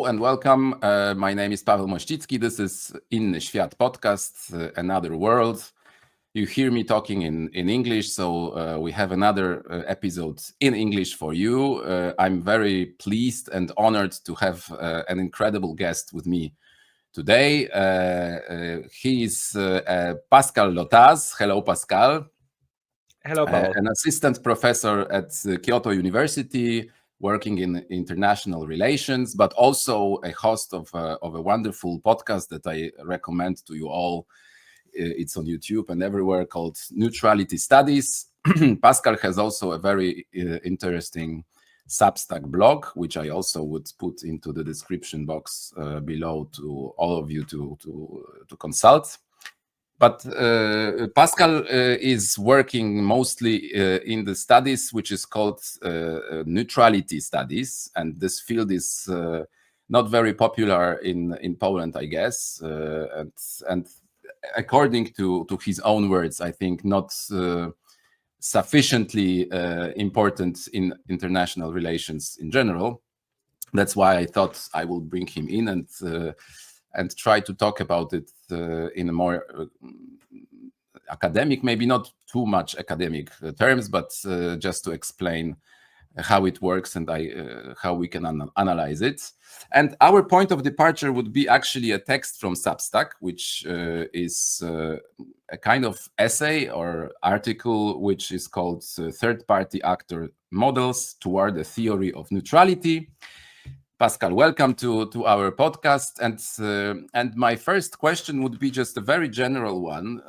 and welcome. My name is Paweł Mościcki. This is Inny Świat podcast, Another World. You hear me talking in English, so we have another episode in English for you. I'm very pleased and honored to have an incredible guest with me today. He is Pascal Lottaz. Hello, Pascal. Hello, Paweł. An assistant professor at Kyoto University, working in international relations, but also a host of a wonderful podcast that I recommend to you all. It's on YouTube and everywhere, called Neutrality Studies. Pascal has also a very interesting Substack blog, which I also would put into the description box below to all of you to consult. But Pascal is working mostly in the studies, which is called neutrality studies. And this field is not very popular in Poland, I guess. And according to his own words, I think not sufficiently important in international relations in general. That's why I thought I will bring him in and try to talk about it in a more academic, maybe not too much academic terms, but just to explain how it works and how we can analyze it. And our point of departure would be actually a text from Substack, which is a kind of essay or article, which is called Third-Party Actor Models Toward a Theory of Neutrality. Pascal, welcome to our podcast. And my first question would be just a very general one.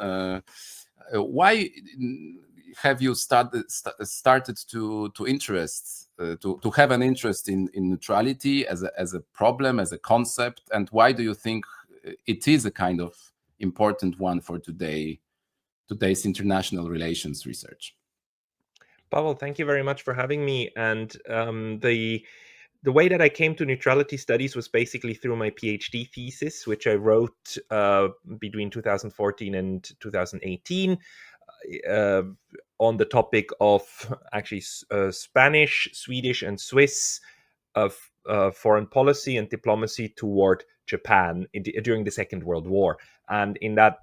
Why have you started to have an interest in neutrality as a problem, as a concept, and why do you think it is a kind of important one for today's international relations research? Paweł, thank you very much for having me. And the way that I came to neutrality studies was basically through my PhD thesis, which I wrote between 2014 and 2018 on the topic of actually Spanish, Swedish, and Swiss foreign policy and diplomacy toward Japan during the Second World War. And in that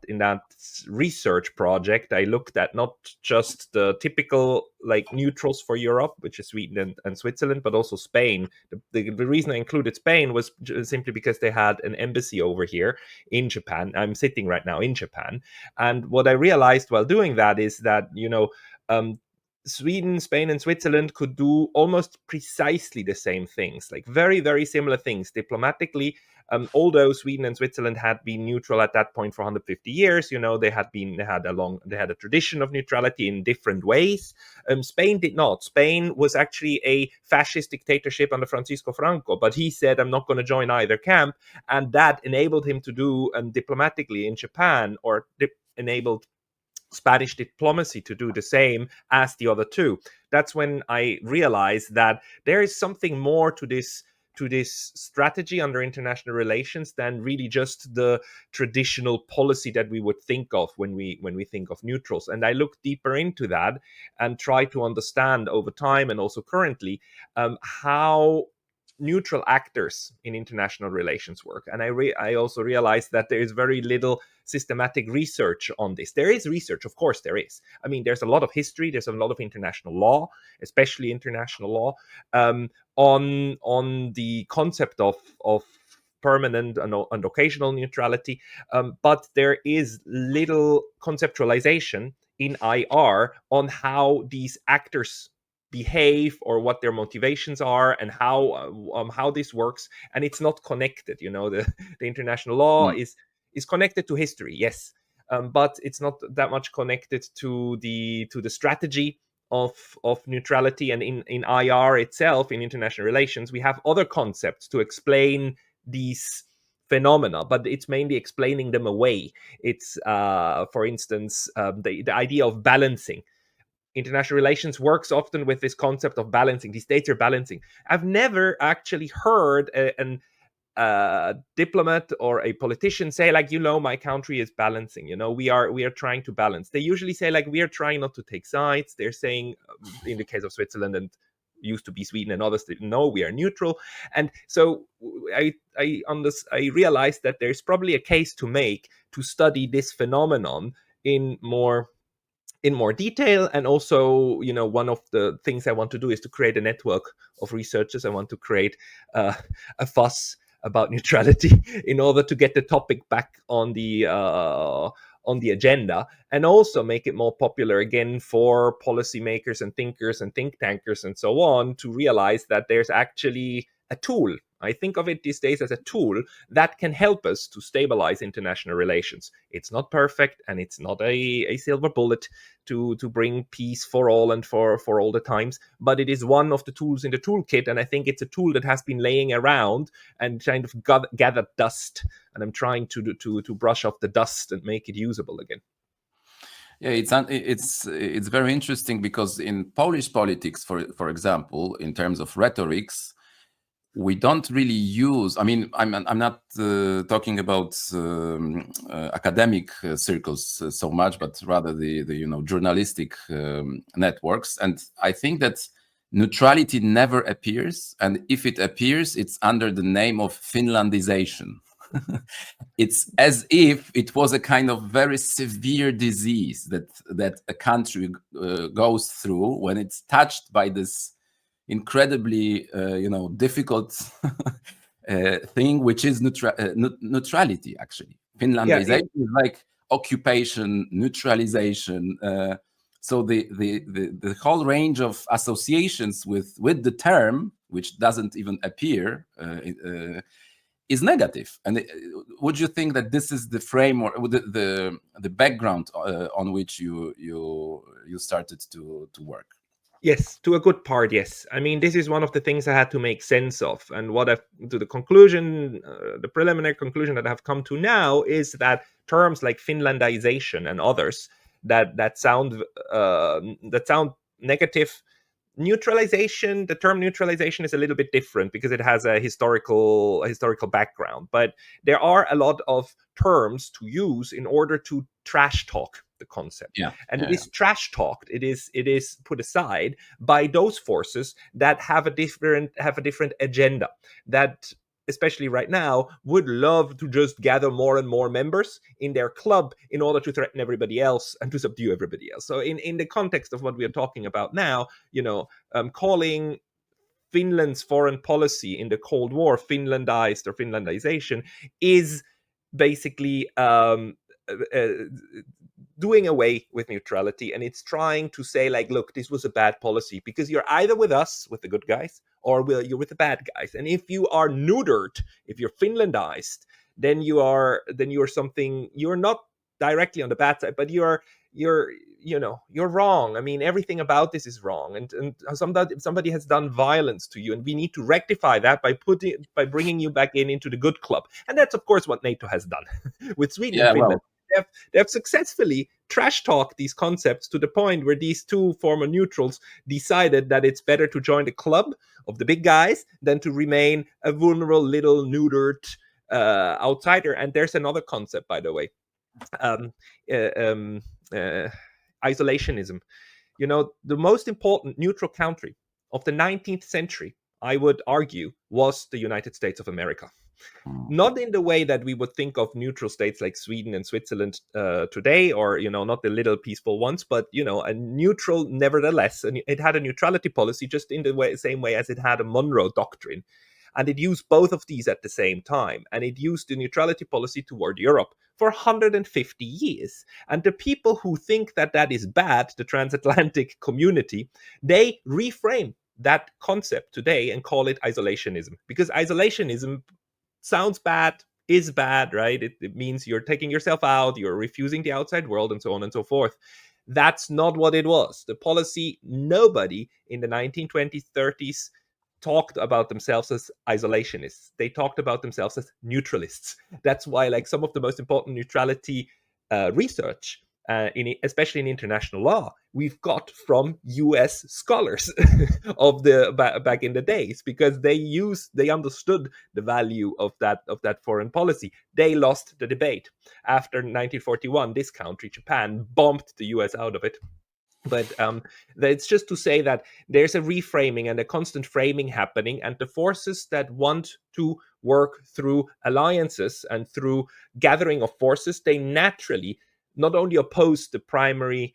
research project, I looked at not just the typical like neutrals for Europe, which is Sweden and Switzerland, but also Spain. The reason I included Spain was simply because they had an embassy over here in Japan. I'm sitting right now in Japan. And what I realized while doing that is that, Sweden, Spain, and Switzerland could do almost precisely the same things, like very, very similar things diplomatically. Although Sweden and Switzerland had been neutral at that point for 150 years, they had a tradition of neutrality in different ways. Spain did not. Spain was actually a fascist dictatorship under Francisco Franco, but he said, "I'm not going to join either camp," and that enabled him to do diplomatically in Japan, or enabled Spanish diplomacy to do the same as the other two. That's when I realized that there is something more to this strategy under international relations than really just the traditional policy that we would think of when we think of neutrals. And I looked deeper into that and tried to understand over time and also currently how neutral actors in international relations work. And I also realized that there is very little systematic research on this. There is research, of course there is. I mean, there's a lot of history, there's a lot of international law, especially international law, on the concept of permanent and occasional neutrality, but there is little conceptualization in IR on how these actors behave or what their motivations are and how this works. And it's not connected. The international law is connected to history, yes, but it's not that much connected to the strategy of neutrality. And in IR itself, in international relations, we have other concepts to explain these phenomena, but it's mainly explaining them away. It's for instance the idea of balancing. International relations works often with this concept of balancing. These states are balancing. I've never actually heard a diplomat or a politician say, like, my country is balancing. We are trying to balance. They usually say, like, we are trying not to take sides. They're saying, in the case of Switzerland and used to be Sweden and others didn't know we are neutral. And so I realized that there's probably a case to make to study this phenomenon in more detail. And also, one of the things I want to do is to create a network of researchers. I want to create a fuss about neutrality in order to get the topic back on the agenda, and also make it more popular again for policymakers and thinkers and think tankers and so on, to realize that there's actually a tool. I think of it these days as a tool that can help us to stabilize international relations. It's not perfect, and it's not a silver bullet to bring peace for all and for all the times, but it is one of the tools in the toolkit, and I think it's a tool that has been laying around and kind of gathered dust, and I'm trying to brush off the dust and make it usable again. Yeah, it's very interesting, because in Polish politics, for example, in terms of rhetorics, we don't really use. I mean, I'm not talking about academic circles so much, but rather the journalistic networks. And I think that neutrality never appears, and if it appears, it's under the name of Finlandization. It's as if it was a kind of very severe disease that a country goes through when it's touched by this incredibly difficult thing, which is neutrality. Actually, Finlandization is like occupation, neutralization. So the whole range of associations with the term, which doesn't even appear, is negative. And would you think that this is the framework, the background on which you started to work? Yes, to a good part, yes. I mean, this is one of the things I had to make sense of. And what the conclusion, the preliminary conclusion that I've come to now is that terms like Finlandization and others that sound negative. Neutralization, the term neutralization is a little bit different because it has a historical background. But there are a lot of terms to use in order to trash talk the concept. It is trash talked. It is put aside by those forces that have a different agenda, that especially right now would love to just gather more and more members in their club in order to threaten everybody else and to subdue everybody else. So in the context of what we are talking about now, calling Finland's foreign policy in the Cold War Finlandized or Finlandization is basically doing away with neutrality, and it's trying to say, like, look, this was a bad policy because you're either with us, with the good guys, or you're with the bad guys. And if you are neutered, if you're Finlandized, then you're something. You're not directly on the bad side, but you're wrong. I mean, everything about this is wrong, and somebody has done violence to you, and we need to rectify that by bringing you back into the good club. And that's of course what NATO has done with Sweden and Finland. They have successfully trash talked these concepts to the point where these two former neutrals decided that it's better to join the club of the big guys than to remain a vulnerable little neutered outsider. And there's another concept, by the way, isolationism. The most important neutral country of the 19th century, I would argue, was the United States of America. Not in the way that we would think of neutral states like Sweden and Switzerland today, or not the little peaceful ones, but a neutral nevertheless. And it had a neutrality policy just in the same way as it had a Monroe Doctrine, and it used both of these at the same time. And it used the neutrality policy toward Europe for 150 years. And the people who think that is bad, the transatlantic community, they reframe that concept today and call it isolationism, because isolationism sounds bad, is bad, right? It means you're taking yourself out, you're refusing the outside world, and so on and so forth. That's not what it was. The policy, nobody in the 1920s, 30s talked about themselves as isolationists. They talked about themselves as neutralists. That's why, like, some of the most important neutrality research, especially in international law, we've got from U.S. scholars of back in the days, because they understood the value of that foreign policy. They lost the debate after 1941. This country, Japan, bombed the U.S. out of it. But it's just to say that there's a reframing and a constant framing happening, and the forces that want to work through alliances and through gathering of forces, they naturally not only oppose the primary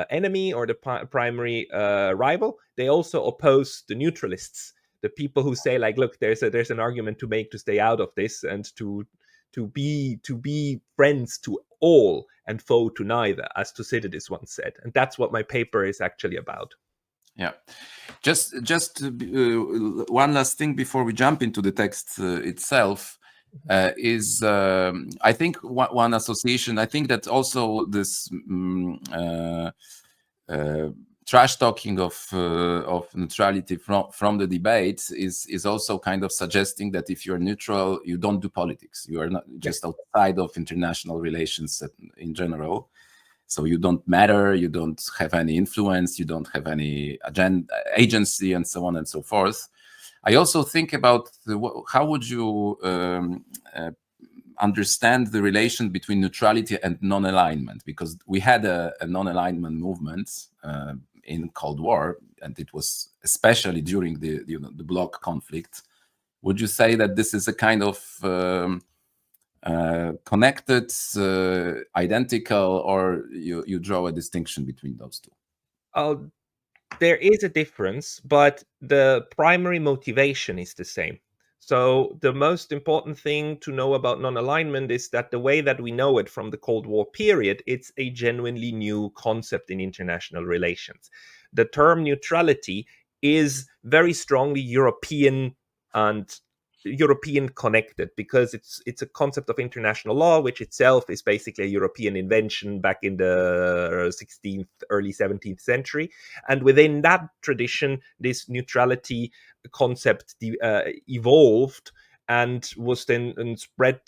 enemy or the primary rival, they also oppose the neutralists, the people who say, like, look, there's an argument to make to stay out of this and to be friends to all and foe to neither, as Thucydides once said. And that's what my paper is actually about. Yeah, just one last thing before we jump into the text itself is I think one association. I think that also this trash talking of neutrality from the debates is also kind of suggesting that if you're neutral, you don't do politics. You are not just outside of international relations in general. So you don't matter, you don't have any influence, you don't have any agency, and so on and so forth. I also think about how would you understand the relation between neutrality and non-alignment, because we had a non-alignment movement in Cold War, and it was especially during the bloc conflict. Would you say that this is a kind of connected, identical, or you draw a distinction between those two? There is a difference, but the primary motivation is the same. So the most important thing to know about non-alignment is that the way that we know it from the Cold War period, it's a genuinely new concept in international relations. The term neutrality is very strongly European and European connected, because it's a concept of international law, which itself is basically a European invention back in the 16th, early 17th century. And within that tradition, this neutrality concept evolved and was then spread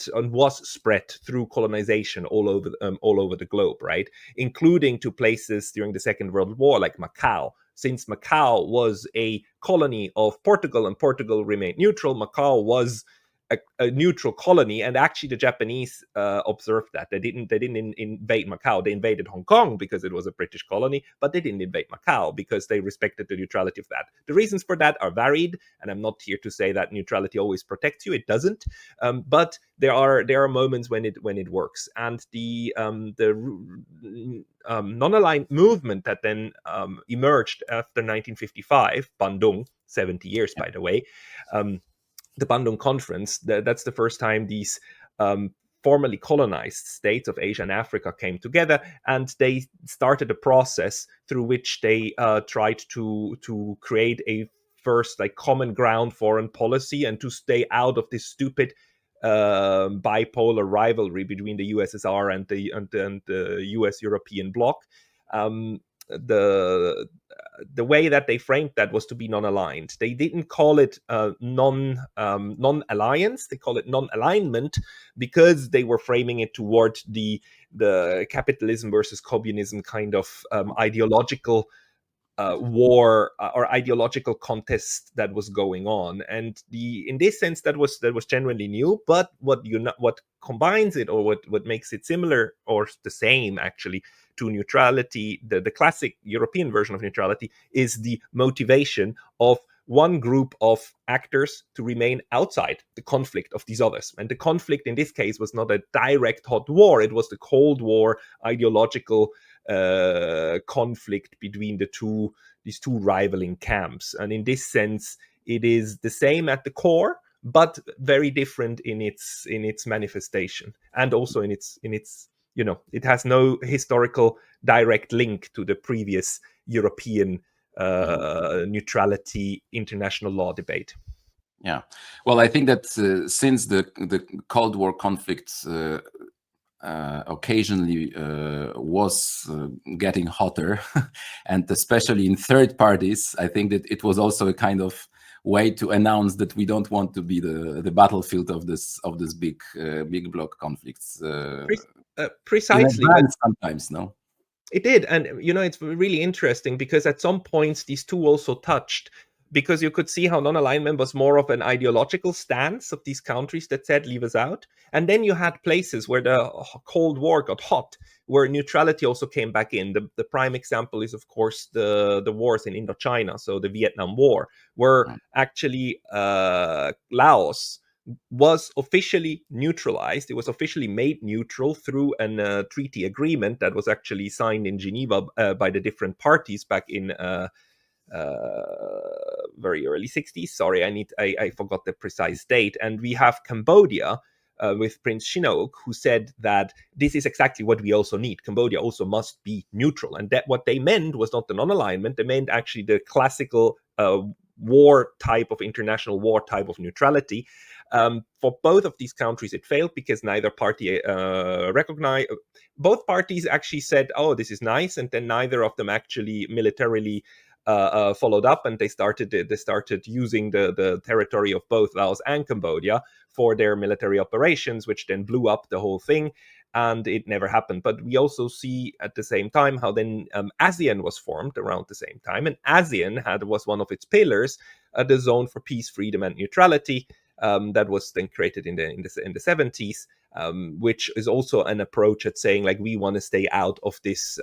through colonization all over the globe, right? Including to places during the Second World War, like Macau. Since Macau was a colony of Portugal and Portugal remained neutral, Macau was a neutral colony, and actually the Japanese observed that. They didn't invade Macau. They invaded Hong Kong because it was a British colony, but they didn't invade Macau because they respected the neutrality of that. The reasons for that are varied, and I'm not here to say that neutrality always protects you. It doesn't, but there are moments when it works. And the non-aligned movement that then emerged after 1955, Bandung, 70 years, by the way. The Bandung Conference, that's the first time these formerly colonized states of Asia and Africa came together, and they started a process through which they tried to create a first common ground foreign policy and to stay out of this stupid bipolar rivalry between the USSR and the US European bloc. The way that they framed that was to be non-aligned. They didn't call it non-alliance. They call it non-alignment because they were framing it toward the capitalism versus communism kind of ideological war or ideological contest that was going on. And in this sense, that was genuinely new. But what combines it, or what makes it similar or the same actually to neutrality, the classic European version of neutrality, is the motivation of one group of actors to remain outside the conflict of these others. And the conflict in this case was not a direct hot war. It was the Cold War ideological conflict between these two rivaling camps. And in this sense, it is the same at the core, but very different in its manifestation, and also in its it has no historical direct link to the previous European neutrality international law debate. Yeah, well, I think that since the Cold War conflicts occasionally was getting hotter, and especially in third parties, I think that it was also a kind of way to announce that we don't want to be the battlefield of this big bloc conflicts. Precisely, sometimes, no. It did, and it's really interesting because at some points these two also touched. because you could see how non-alignment was more of an ideological stance of these countries that said, leave us out. And then you had places where the Cold War got hot, where neutrality also came back in. The prime example is, of course, the wars in Indochina, so the Vietnam War, where actually Laos was officially neutralized. It was officially made neutral through a treaty agreement that was actually signed in Geneva by the different parties back in very early 60s. Sorry, I forgot the precise date. And we have Cambodia with Prince Sihanouk, who said that this is exactly what we also need. Cambodia also must be neutral. And that what they meant was not the non-alignment. They meant actually the classical war type of international war type of neutrality. For both of these countries, it failed because neither party recognized. Both parties actually said, "Oh, this is nice," and then neither of them actually militarily followed up, and they started using the territory of both Laos and Cambodia for their military operations, which then blew up the whole thing, and it never happened. But we also see at the same time how then ASEAN was formed around the same time, and ASEAN was one of its pillars, the Zone for Peace, Freedom, and Neutrality. That was then created in the 70s, which is also an approach at saying, like, we want to stay out of this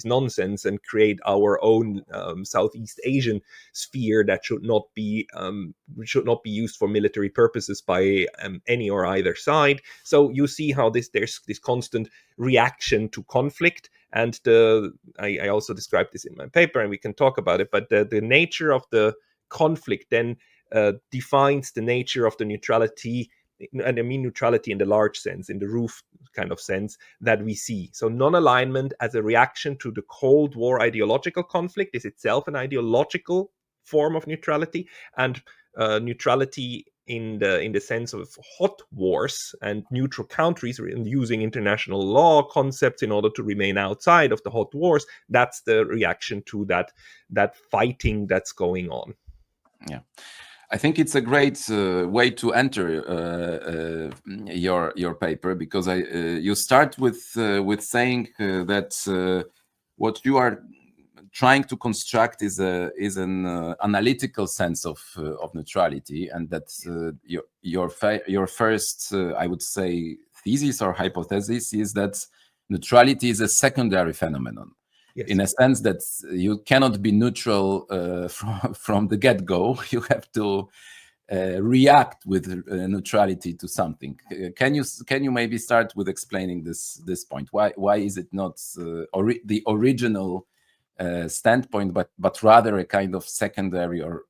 nonsense and create our own Southeast Asian sphere that should not be used for military purposes by any or either side. So you see how there's this constant reaction to conflict. And I also described this in my paper, and we can talk about it. But the nature of the conflict then defines the nature of the neutrality, and I mean neutrality in the large sense, in the roof kind of sense that we see. So non-alignment as a reaction to the Cold War ideological conflict is itself an ideological form of neutrality, and neutrality in the sense of hot wars and neutral countries using international law concepts in order to remain outside of the hot wars. That's the reaction to that fighting that's going on. Yeah. I think it's a great way to enter your paper, because you start with saying that what you are trying to construct is an analytical sense of neutrality, and that your first I would say thesis or hypothesis is that neutrality is a secondary phenomenon. Yes. In a sense that you cannot be neutral from the get-go. You have to react with neutrality to something. Can you maybe start with explaining this point? Why is it not the original standpoint, but rather a kind of secondary, or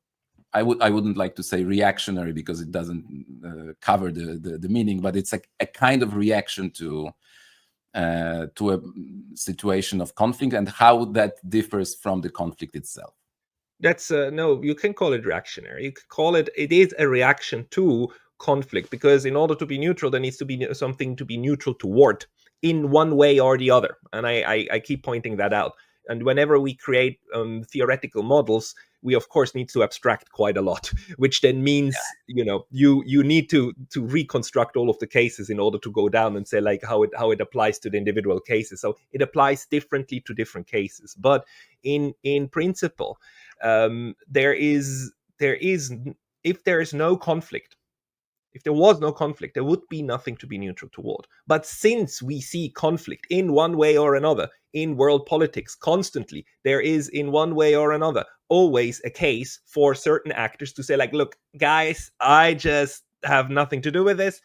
I wouldn't like to say reactionary, because it doesn't cover the meaning, but it's a kind of reaction to a situation of conflict, and how that differs from the conflict itself. That's no, you can call it reactionary. You can call it is a reaction to conflict, because in order to be neutral, there needs to be something to be neutral toward in one way or the other. And I keep pointing that out. And whenever we create theoretical models, we of course need to abstract quite a lot, which then means, you need to reconstruct all of the cases in order to go down and say, like, how it applies to the individual cases. So it applies differently to different cases. But in principle, there is if there is no conflict, if there was no conflict, there would be nothing to be neutral toward. But since we see conflict in one way or another in world politics constantly, there is in one way or another always a case for certain actors to say, like, look, guys, I just have nothing to do with this.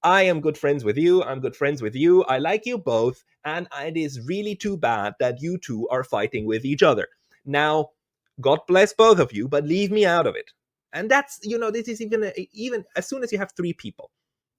I am good friends with you. I'm good friends with you. I like you both. And it is really too bad that you two are fighting with each other. Now, God bless both of you, but leave me out of it. And that's, this is even as soon as you have three people,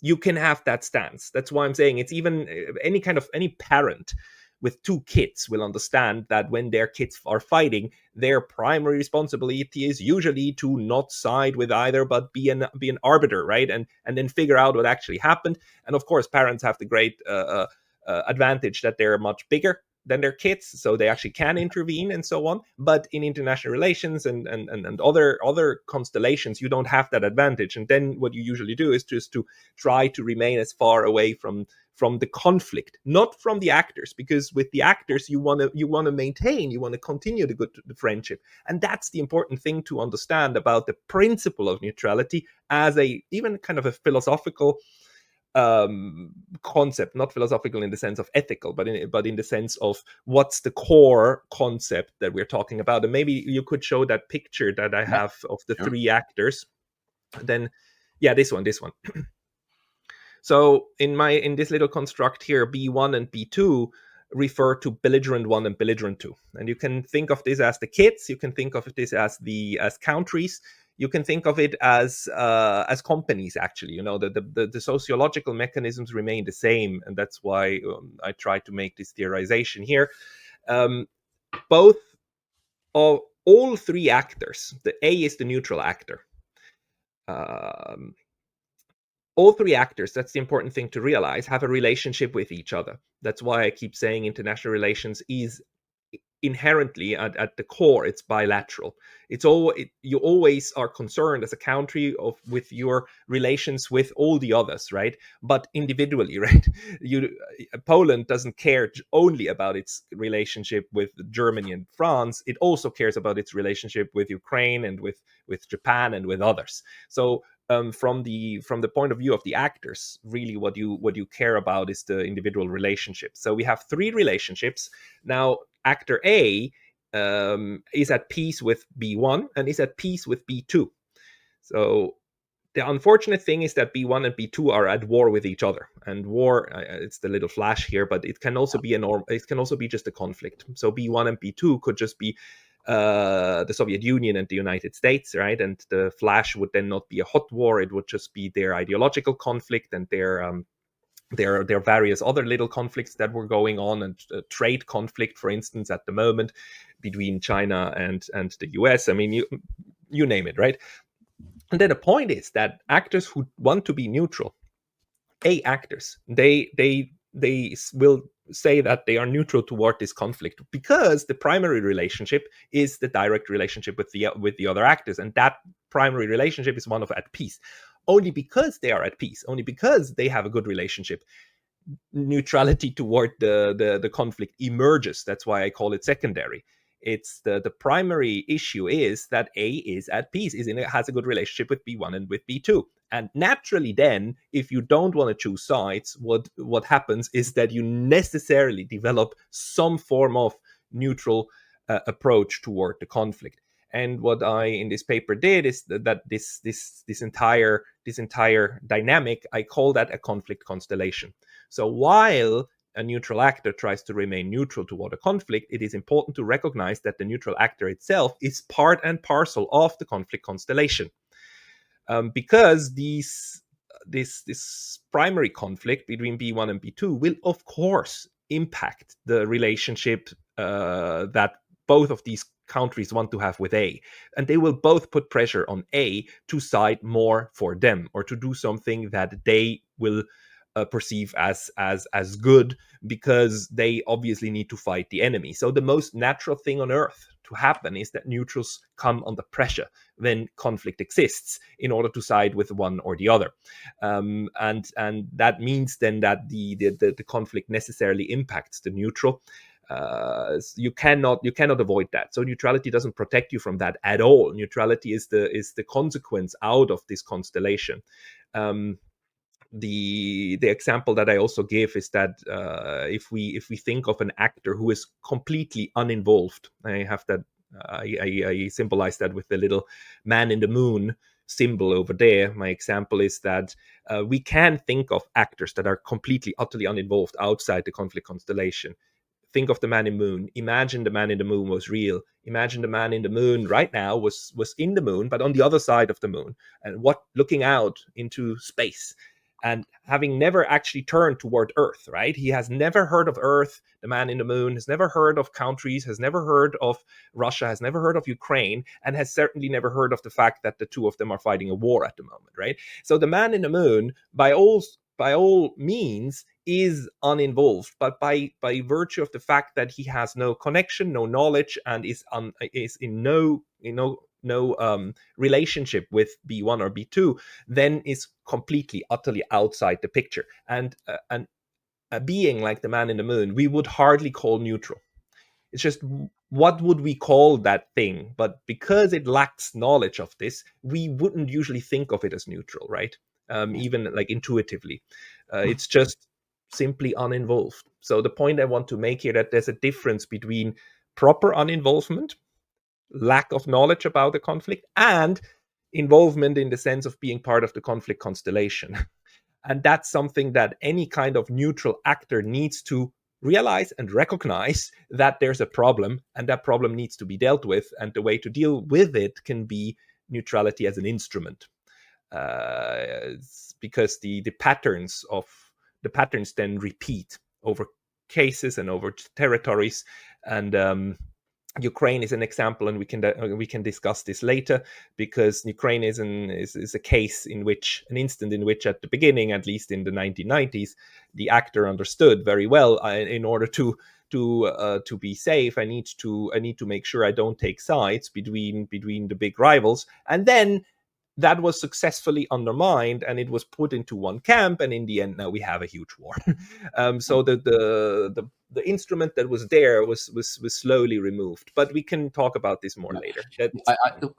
you can have that stance. That's why I'm saying it's even any parent with two kids will understand that when their kids are fighting, their primary responsibility is usually to not side with either, but be an arbiter, right? And then figure out what actually happened. And of course, parents have the great advantage that they're much bigger then they're kids, so they actually can intervene and so on. But in international relations and other constellations, you don't have that advantage. And then what you usually do is just to try to remain as far away from the conflict, not from the actors, because with the actors you want to maintain, you want to continue the friendship. And that's the important thing to understand about the principle of neutrality as a even kind of a philosophical concept, not philosophical in the sense of ethical, but in the sense of what's the core concept that we're talking about. And maybe you could show that picture that I have of the three actors. Then, yeah, this one. So in this little construct here, B1 and B2 refer to belligerent 1 and belligerent 2. And you can think of this as the kids, you can think of this as countries, you can think of it as companies, actually. You know, the sociological mechanisms remain the same, and that's why I try to make this theorization here. All three actors, the A is the neutral actor. All three actors, that's the important thing to realize, have a relationship with each other. That's why I keep saying international relations is inherently at the core, it's bilateral. You always are concerned as a country with your relations with all the others, right? But individually, right? Poland doesn't care only about its relationship with Germany and France. It also cares about its relationship with Ukraine and with Japan and with others. So from the point of view of the actors, really what you care about is the individual relationship. So we have three relationships. Now, actor A is at peace with B1 and is at peace with B2. So the unfortunate thing is that B1 and B2 are at war with each other. And war, it's the little flash here, but it can also be just a conflict. So B1 and B2 could just be the Soviet Union and the United States, right? And the flash would then not be a hot war; it would just be their ideological conflict and their various other little conflicts that were going on, and trade conflict, for instance, at the moment between China and the US. I mean, you name it, right? And then the point is that actors who want to be neutral, actors, they will say that they are neutral toward this conflict because the primary relationship is the direct relationship with the other actors, and that primary relationship is one of at peace. Only because they are at peace, only because they have a good relationship, neutrality toward the conflict emerges. That's why I call it secondary. It's the primary issue is that A is at peace, has a good relationship with B1 and with B2. And naturally then, if you don't want to choose sides, what happens is that you necessarily develop some form of neutral approach toward the conflict. And what I in this paper did is that this entire dynamic, I call that a conflict constellation. So while a neutral actor tries to remain neutral toward a conflict, it is important to recognize that the neutral actor itself is part and parcel of the conflict constellation. Because this primary conflict between B1 and B2 will, of course, impact the relationship that both of these countries want to have with A. And they will both put pressure on A to side more for them, or to do something that they will perceive as good, because they obviously need to fight the enemy. So the most natural thing on earth to happen is that neutrals come under pressure when conflict exists in order to side with one or the other, and that means then that the conflict necessarily impacts the neutral. You cannot avoid that. So neutrality doesn't protect you from that at all. Neutrality is the consequence out of this constellation. The example that I also give is that if we think of an actor who is completely uninvolved, I have that I symbolize that with the little man in the moon symbol over there. My example is that we can think of actors that are completely, utterly uninvolved outside the conflict constellation. Think of the man in the moon. Imagine the man in the moon was real. Imagine the man in the moon right now was in the moon, but on the other side of the moon, and looking out into space. And having never actually turned toward Earth, right? He has never heard of Earth, the man in the moon, has never heard of countries, has never heard of Russia, has never heard of Ukraine, and has certainly never heard of the fact that the two of them are fighting a war at the moment, right? So the man in the moon, by all means, is uninvolved, but by virtue of the fact that he has no connection, no knowledge, and is in no relationship with B1 or B2, then is completely, utterly outside the picture. And a being like the man in the moon, we would hardly call neutral. It's just, what would we call that thing? But because it lacks knowledge of this, we wouldn't usually think of it as neutral, right? Even like intuitively. It's just simply uninvolved. So the point I want to make here, that there's a difference between proper uninvolvement, lack of knowledge about the conflict, and involvement in the sense of being part of the conflict constellation. And that's something that any kind of neutral actor needs to realize and recognize, that there's a problem, and that problem needs to be dealt with. And the way to deal with it can be neutrality as an instrument, because the patterns then repeat over cases and over territories. And Ukraine is an example, and we can discuss this later, because Ukraine is a case in which, an instant in which, at the beginning, at least in the 1990s, the actor understood very well, in order to be safe, I need to make sure I don't take sides between the big rivals. And then that was successfully undermined, and it was put into one camp, and in the end, now we have a huge war. So the instrument that was there was slowly removed. But we can talk about this more later.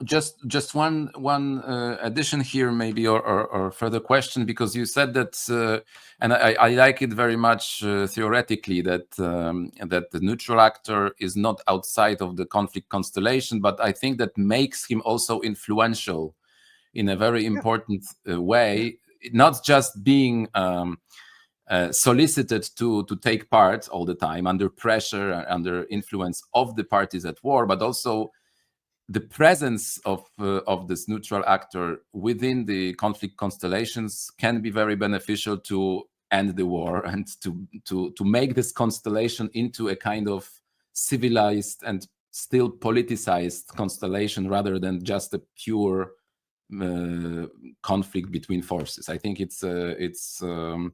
Just one addition here, maybe, or further question, because you said that, and I like it very much theoretically, that the neutral actor is not outside of the conflict constellation, but I think that makes him also influential in a very important way, not just being solicited to take part all the time under pressure, under influence of the parties at war, but also the presence of this neutral actor within the conflict constellations can be very beneficial to end the war, and to make this constellation into a kind of civilized and still politicized constellation, rather than just a pure conflict between forces. I think it's one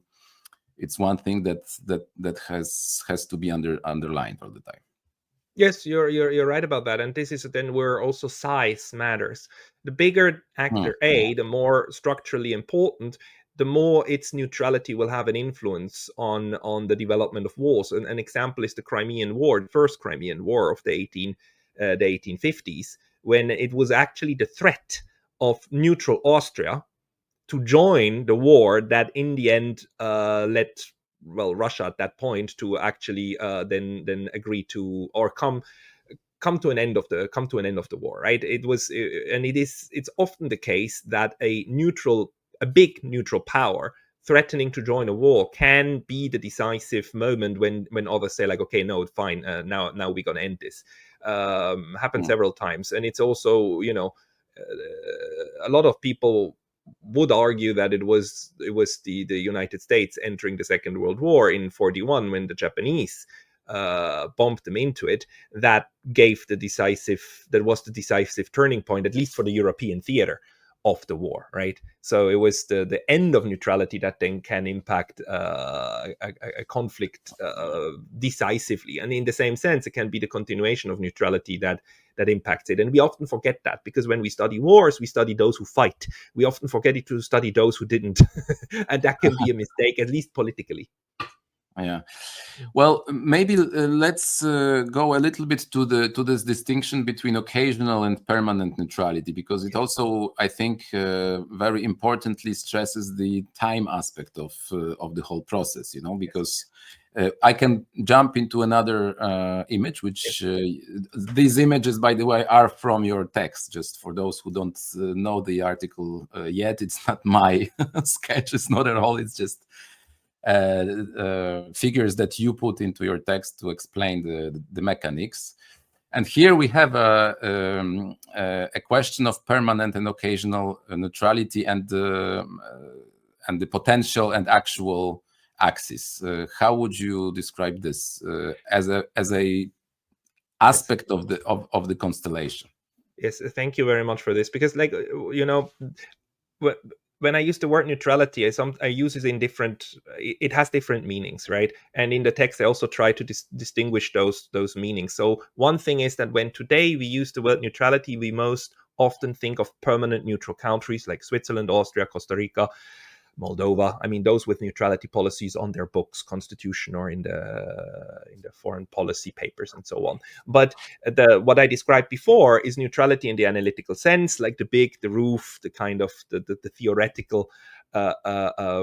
thing that has to be underlined all the time. Yes, you're right about that, and this is then where also size matters. The bigger actor A, the more structurally important, the more its neutrality will have an influence on the development of wars. And an example is the Crimean War, the first Crimean War of the 1850s, when it was actually the threat of neutral Austria to join the war that in the end led Russia at that point to actually then agree to, or come to an end of the war, right? It's often the case that a big neutral power threatening to join a war can be the decisive moment when others say, like, okay, no, fine, now we're gonna end this. Happened several times. And it's also, a lot of people would argue that it was the United States entering the Second World War in 1941, when the Japanese bombed them into it, that was the decisive turning point, at least for the European theater of the war, right? So it was the end of neutrality that then can impact a conflict decisively. And in the same sense, it can be the continuation of neutrality that impacts it. And we often forget that, because when we study wars, we study those who fight. We often forget to study those who didn't. And that can be a mistake, at least politically. Yeah. Well, maybe let's go a little bit to this distinction between occasional and permanent neutrality, because it also, I think, very importantly stresses the time aspect of the whole process. Because I can jump into another image, which these images, by the way, are from your text. Just for those who don't know the article yet, it's not my sketch. It's not at all. It's just figures that you put into your text to explain the mechanics. And here we have a question of permanent and occasional neutrality, and the potential and actual axis. How would you describe this as a aspect of the constellation? Yes, thank you very much for this, because, like, when I use the word neutrality, I use it in different. It has different meanings, right? And in the text, I also try to distinguish those meanings. So one thing is that when today we use the word neutrality, we most often think of permanent neutral countries like Switzerland, Austria, Costa Rica, Moldova. I mean, those with neutrality policies on their books, constitution, or in the foreign policy papers and so on. But what I described before is neutrality in the analytical sense, like the roof, the kind of the theoretical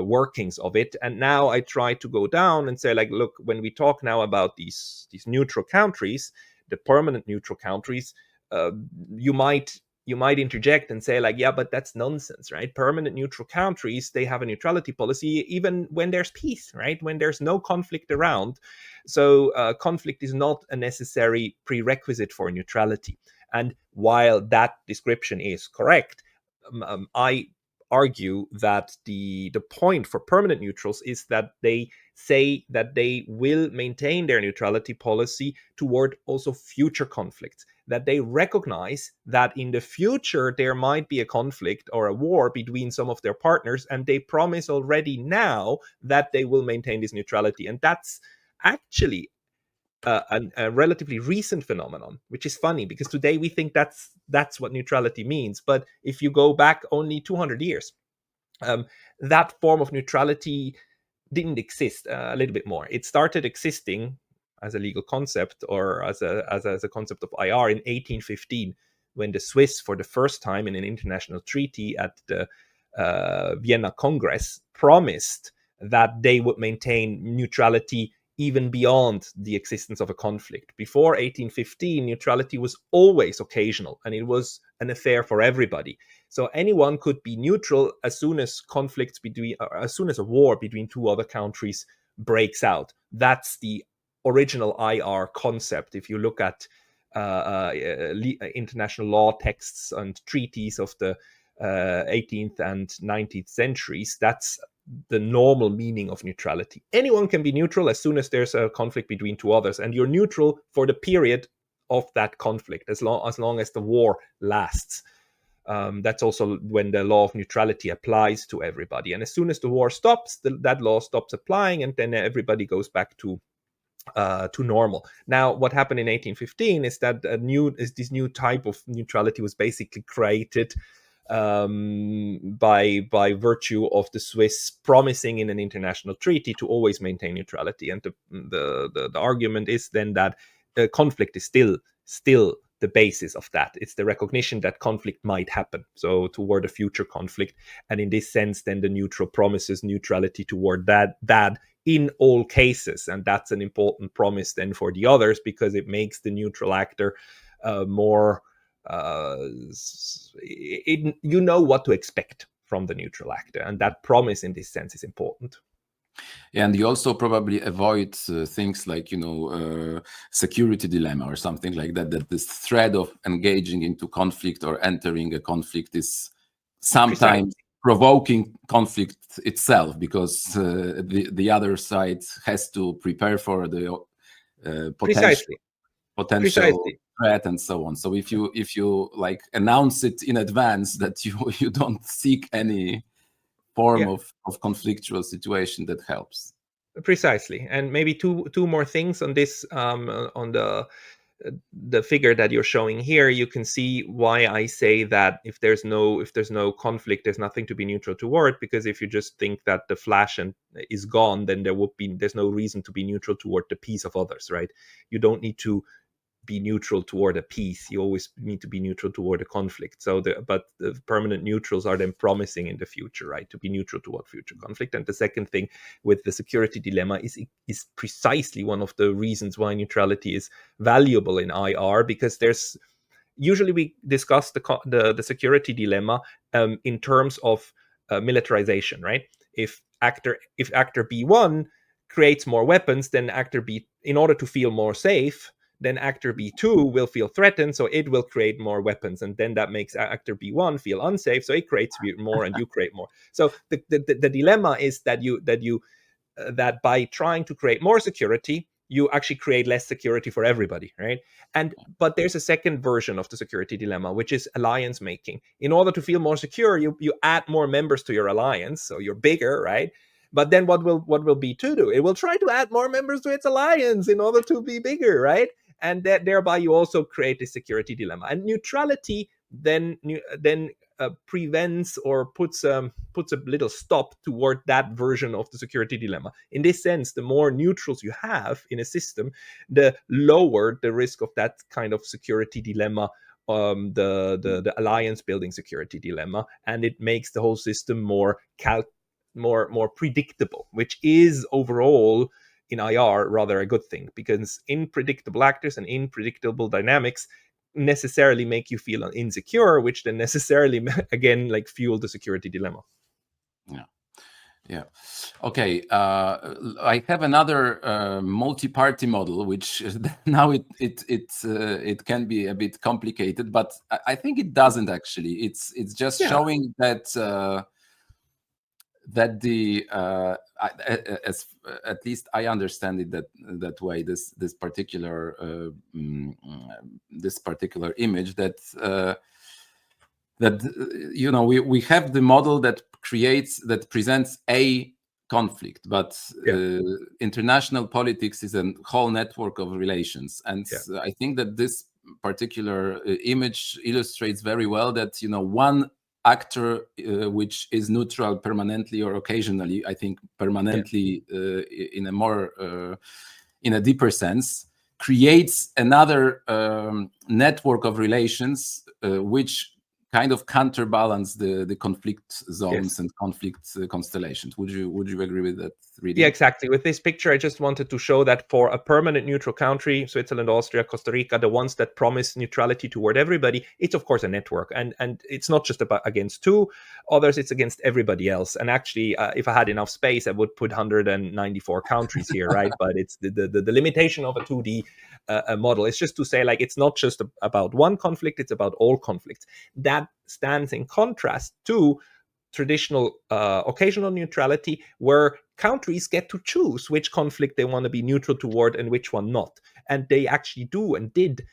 workings of it. And now I try to go down and say, like, look, when we talk now about these neutral countries, the permanent neutral countries, you might interject and say, like, yeah, but that's nonsense, right? Permanent neutral countries, they have a neutrality policy even when there's peace, right? When there's no conflict around. So conflict is not a necessary prerequisite for neutrality. And while that description is correct, I argue that the point for permanent neutrals is that they say that they will maintain their neutrality policy toward also future conflicts, that they recognize that in the future there might be a conflict or a war between some of their partners, and they promise already now that they will maintain this neutrality. And that's actually a relatively recent phenomenon, which is funny because today we think that's what neutrality means. But if you go back only 200 years, that form of neutrality didn't exist. A little bit more. It started existing as a legal concept or as a concept of IR in 1815, when the Swiss, for the first time in an international treaty at the Vienna Congress, promised that they would maintain neutrality even beyond the existence of a conflict. Before 1815, neutrality was always occasional, and it was an affair for everybody. So anyone could be neutral as soon as as soon as a war between two other countries breaks out. That's the original IR concept. If you look at international law texts and treaties of the 18th and 19th centuries, that's the normal meaning of neutrality. Anyone can be neutral as soon as there's a conflict between two others, and you're neutral for the period of that conflict, as long as the war lasts. That's also when the law of neutrality applies to everybody. And as soon as the war stops, that law stops applying, and then everybody goes back to normal. Now, what happened in 1815 is that this new type of neutrality was basically created by virtue of the Swiss promising in an international treaty to always maintain neutrality. And the argument is then that conflict is still the basis of that. It's the recognition that conflict might happen, so toward a future conflict. And in this sense, then the neutral promises neutrality toward that in all cases. And that's an important promise then for the others, because it makes the neutral actor more you know what to expect from the neutral actor, and that promise in this sense is important. Yeah, and you also probably avoid things like, security dilemma or something like that, that this thread of engaging into conflict or entering a conflict is sometimes provoking conflict itself, because the other side has to prepare for the potential threat and so on. So if you like announce it in advance that you don't seek any form of conflictual situation, that helps. Precisely. And maybe two more things on this, on the figure that you're showing here. You can see why I say that if there's no conflict, there's nothing to be neutral toward, because if you just think that the flash is gone, then there's no reason to be neutral toward the peace of others, right? You don't need to be neutral toward a peace. You always need to be neutral toward a conflict. But the permanent neutrals are then promising in the future, right, to be neutral toward future conflict. And the second thing with the security dilemma is precisely one of the reasons why neutrality is valuable in IR, because usually we discuss the security dilemma in terms of militarization, right? If actor B1 creates more weapons, then actor B, in order to feel more safe, then actor B2 will feel threatened, so it will create more weapons, and then that makes actor B1 feel unsafe, so it creates more, and you create more. So the dilemma is that by trying to create more security, you actually create less security for everybody, right? But there's a second version of the security dilemma, which is alliance making. In order to feel more secure, you add more members to your alliance, so you're bigger, right? But then what will B2 do? It will try to add more members to its alliance in order to be bigger, right? And thereby you also create a security dilemma. And neutrality then prevents or puts a little stop toward that version of the security dilemma. In this sense, the more neutrals you have in a system, the lower the risk of that kind of security dilemma, the alliance building security dilemma, and it makes the whole system more predictable, which is overall in IR rather a good thing, because unpredictable actors and unpredictable dynamics necessarily make you feel insecure, which then necessarily again fuel the security dilemma. Yeah. Okay. I have another multi-party model, which now it can be a bit complicated, but I think it doesn't actually. It's just showing that the as at least I understand it that way. This particular image that we have the model that presents a conflict, but international politics is a whole network of relations, and I think that this particular image illustrates very well that one actor which is neutral permanently or occasionally, I think permanently in a deeper sense, creates another network of relations which kind of counterbalance the conflict zones and conflict constellations. Would you agree with that reading? Yeah, exactly. With this picture, I just wanted to show that for a permanent neutral country, Switzerland, Austria, Costa Rica, the ones that promise neutrality toward everybody, it's of course a network, and it's not just against two others; it's against everybody else. And actually, if I had enough space, I would put 194 countries here, right? But it's the limitation of a 2D model. It's just to say, it's not just about one conflict; it's about all conflicts. That stands in contrast to traditional occasional neutrality, where countries get to choose which conflict they want to be neutral toward and which one not. And they actually do and did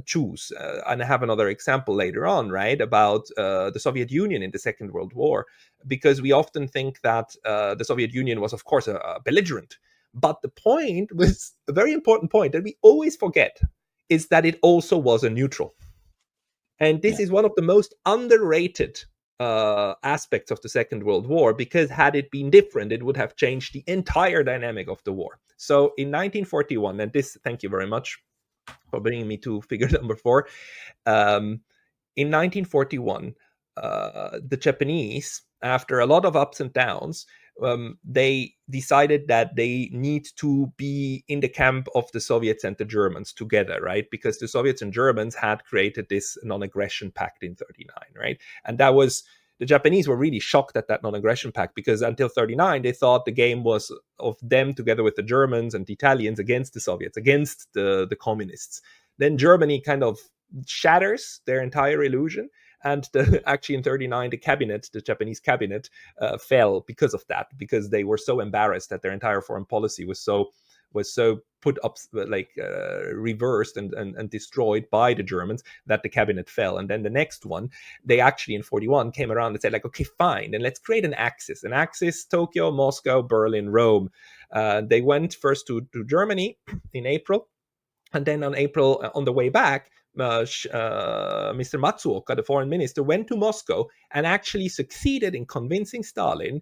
choose. And I have another example later on, right, about the Soviet Union in the Second World War, because we often think that the Soviet Union was, of course, a belligerent. But the point was a very important point that we always forget, is that it also was a neutral. And this is one of the most underrated aspects of the Second World War, because had it been different, it would have changed the entire dynamic of the war. So in 1941, and this, thank you very much for bringing me to figure number 4. In 1941, the Japanese, after a lot of ups and downs, they decided that they need to be in the camp of the Soviets and the Germans together, right? Because the Soviets and Germans had created this non-aggression pact in 1939, right? And that was, the Japanese were really shocked at that non-aggression pact, because until 1939, they thought the game was of them together with the Germans and the Italians against the Soviets, against the communists. Then Germany kind of shatters their entire illusion. And actually in 1939, the Japanese cabinet fell because of that, because they were so embarrassed that their entire foreign policy was so put up, reversed and destroyed by the Germans, that the cabinet fell. And then the next one, they actually in 1941 came around and said, okay, fine, then let's create an axis, Tokyo, Moscow, Berlin, Rome. They went first to Germany in April, and then on the way back, Mr. Matsuoka, the foreign minister, went to Moscow and actually succeeded in convincing Stalin,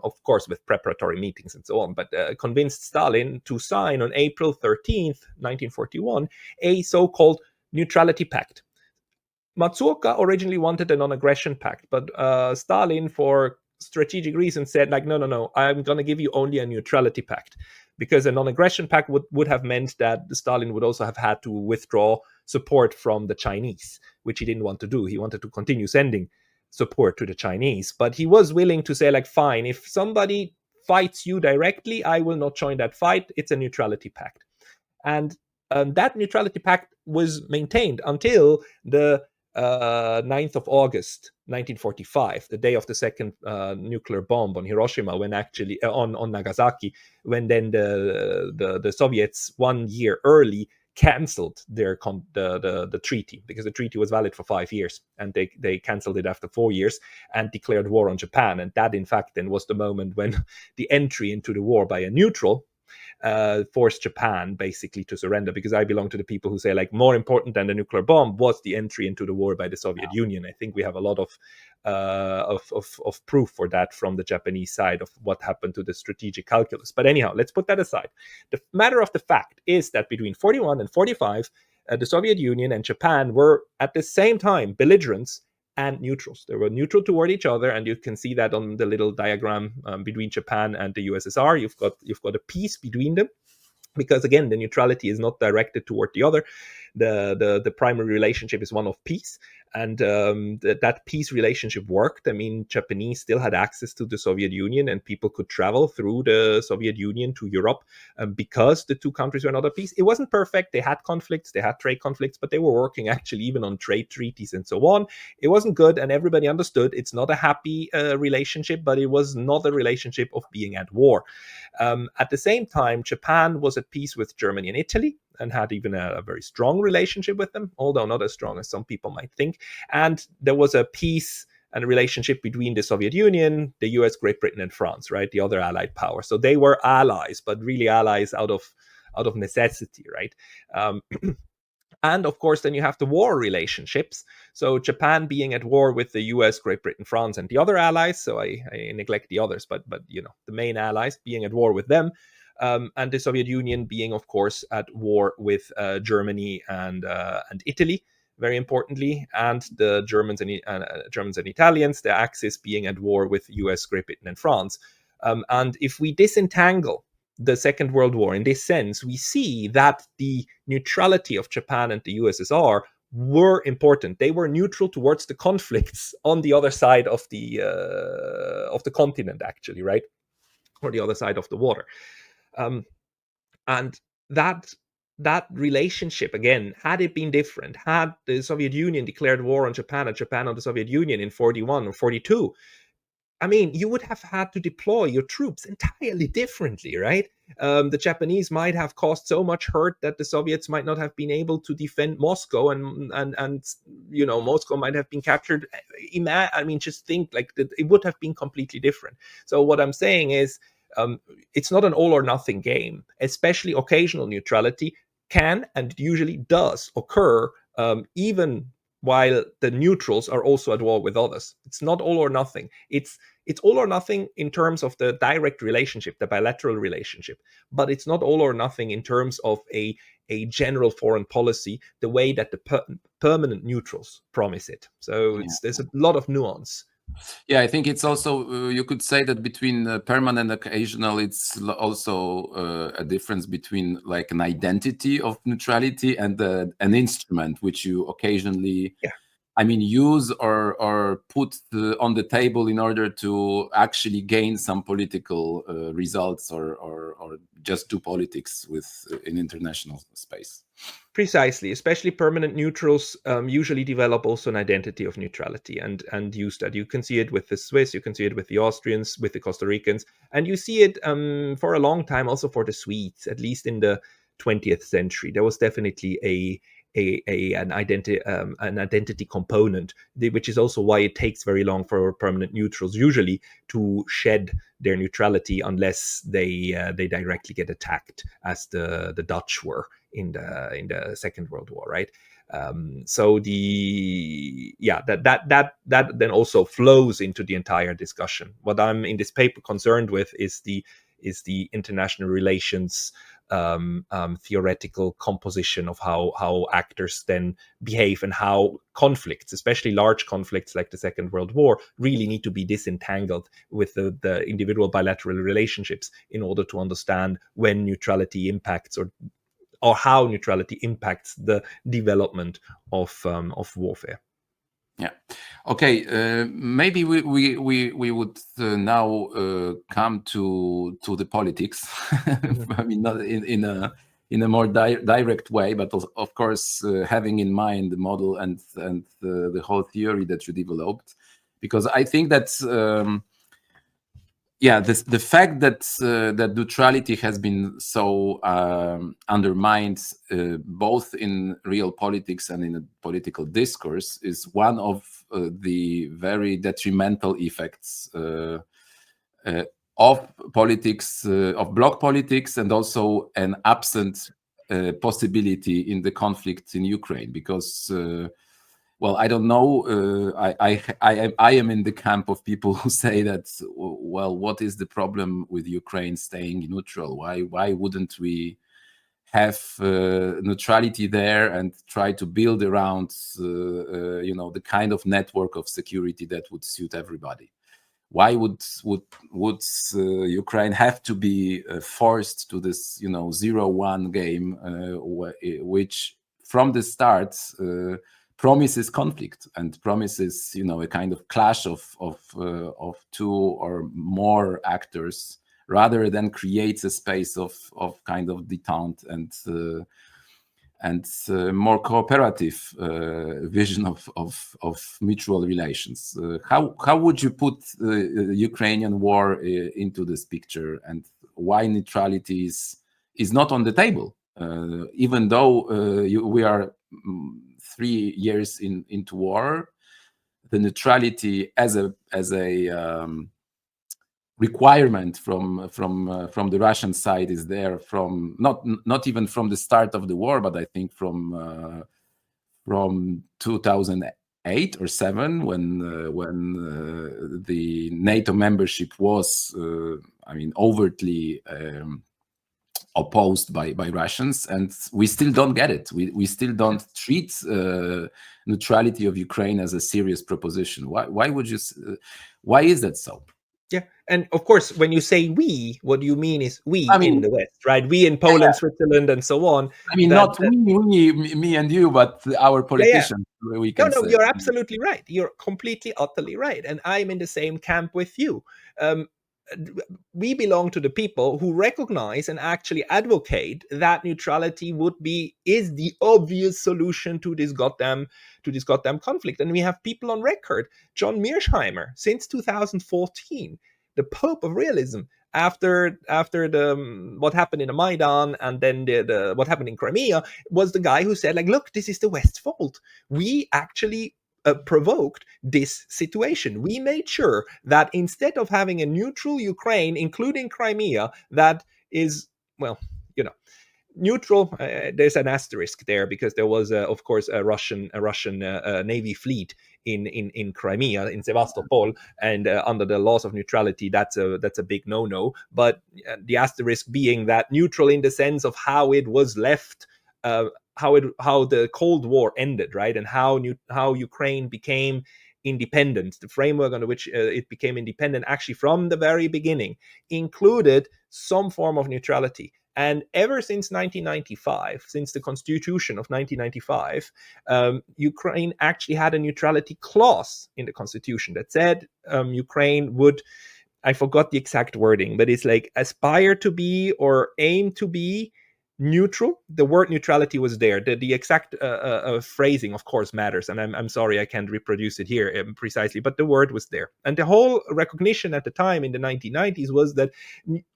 of course with preparatory meetings and so on, but convinced Stalin to sign on April 13th, 1941, a so-called neutrality pact. Matsuoka originally wanted a non-aggression pact, but Stalin, for strategic reasons, said, no, I'm going to give you only a neutrality pact. Because a non-aggression pact would have meant that Stalin would also have had to withdraw support from the Chinese, which he didn't want to do. He wanted to continue sending support to the Chinese. But he was willing to say, fine, if somebody fights you directly, I will not join that fight. It's a neutrality pact. And that neutrality pact was maintained until the 9th of August 1945, the day of the second nuclear bomb on Hiroshima, when actually on Nagasaki, when then the Soviets 1 year early cancelled the treaty, because the treaty was valid for 5 years, and they cancelled it after 4 years and declared war on Japan. And that, in fact, then was the moment when the entry into the war by a neutral forced Japan basically to surrender, because I belong to the people who say, like, more important than the nuclear bomb was the entry into the war by the Soviet Union. I think we have a lot of proof for that from the Japanese side of what happened to the strategic calculus. But anyhow, let's put that aside. The matter of the fact is that between 41 and 45, the Soviet Union and Japan were at the same time belligerents and neutrals. They were neutral toward each other, and you can see that on the little diagram between Japan and the USSR. You've got a peace between them, because again, the neutrality is not directed toward the other. The primary relationship is one of peace, and that peace relationship worked. I mean, Japanese still had access to the Soviet Union, and people could travel through the Soviet Union to Europe because the two countries were not at peace. It wasn't perfect. They had conflicts, they had trade conflicts, but they were working actually even on trade treaties and so on. It wasn't good, and everybody understood it's not a happy relationship, but it was not a relationship of being at war. At the same time, Japan was at peace with Germany and Italy, and had even a very strong relationship with them, although not as strong as some people might think. And there was a peace and a relationship between the Soviet Union, the US, Great Britain, and France, right? The other allied power. So they were allies, but really allies out of necessity, right? And of course, then you have the war relationships. So Japan being at war with the US, Great Britain, France, and the other allies. So I neglect the others, but you know, the main allies being at war with them. And the Soviet Union being, of course, at war with Germany and Italy, very importantly, and the Germans and Italians, the Axis being at war with US, Great Britain, and France. And if we disentangle the Second World War in this sense, we see that the neutrality of Japan and the USSR were important. They were neutral towards the conflicts on the other side of the continent, actually, right, or the other side of the water. And that relationship, again, had it been different, had the Soviet Union declared war on Japan and Japan on the Soviet Union in 41 or 42, I mean, you would have had to deploy your troops entirely differently, right? The Japanese might have caused so much hurt that the Soviets might not have been able to defend Moscow, and you know, Moscow might have been captured. I mean, just think, like, it would have been completely different. So what I'm saying is, it's not an all or nothing game. Especially occasional neutrality can and usually does occur, even while the neutrals are also at war with others. It's not all or nothing. It's all or nothing in terms of the direct relationship, the bilateral relationship, but it's not all or nothing in terms of a general foreign policy, the way that the permanent neutrals promise it. So there's a lot of nuance. Yeah, I think it's also, you could say that between permanent and occasional, it's also a difference between like an identity of neutrality and an instrument which you occasionally, I mean, use or put on the table in order to actually gain some political results or just do politics in international space. Precisely, especially permanent neutrals usually develop also an identity of neutrality and use that. You can see it with the Swiss, you can see it with the Austrians, with the Costa Ricans, and you see it for a long time also for the Swedes, at least in the 20th century. There was definitely an identity component, which is also why it takes very long for permanent neutrals usually to shed their neutrality unless they directly get attacked, as the Dutch were in the Second World War, right? So that then also flows into the entire discussion. What I'm in this paper concerned with is the international relations theoretical composition of how actors then behave, and how conflicts, especially large conflicts like the Second World War, really need to be disentangled with the individual bilateral relationships in order to understand when neutrality impacts or how neutrality impacts the development of warfare. Yeah. Okay. Maybe we would now come to the politics. I mean, not in in a more direct way, but of course having in mind the model and the whole theory that you developed, because I think that the fact that that neutrality has been so undermined both in real politics and in a political discourse is one of the very detrimental effects of politics, of bloc politics, and also an absent possibility in the conflict in Ukraine. Because, well, I don't know. I am in the camp of people who say that, well, what is the problem with Ukraine staying neutral? Why wouldn't we have neutrality there and try to build around, the kind of network of security that would suit everybody? Why would Ukraine have to be forced to this 0-1 game, which from the start promises conflict and promises a kind of clash of two or more actors, rather than creates a space of kind of detente and more cooperative vision of mutual relations. How would you put Ukrainian war into this picture, and why neutrality is not on the table, even though we are 3 years into war? The neutrality as a requirement from the Russian side is there from not even from the start of the war, but I think from 2008 or 7 when the NATO membership was overtly opposed by Russians, and we still don't get it. We still don't treat neutrality of Ukraine as a serious proposition. Why would you? Why is that so? Yeah, and of course, when you say we, what you mean is we in the West, right? We in Poland, Switzerland, and so on. Not me and you, but our politicians. Yeah. We can no, say. You're absolutely right. You're completely, utterly right, and I'm in the same camp with you. We belong to the people who recognize and actually advocate that neutrality is the obvious solution to this goddamn conflict. And we have people on record, John Mearsheimer, since 2014, the Pope of realism, after the what happened in the Maidan and then the what happened in Crimea, was the guy who said, like, look, this is the West's fault. We actually provoked this situation. We made sure that instead of having a neutral Ukraine, including Crimea, that is, well, neutral. There's an asterisk there because there was, of course, a Russian Navy fleet in Crimea, in Sevastopol, and under the laws of neutrality, that's a big no-no. But the asterisk being that neutral in the sense of how it was left. How the Cold War ended, right, and how Ukraine became independent. The framework under which it became independent, actually from the very beginning, included some form of neutrality. And ever since 1995, since the Constitution of 1995, Ukraine actually had a neutrality clause in the Constitution that said Ukraine would, I forgot the exact wording, but it's like aspire to be or aim to be neutral. The word neutrality was there. The exact phrasing, of course, matters, and I'm sorry I can't reproduce it here precisely, but the word was there. And the whole recognition at the time in the 1990s was that,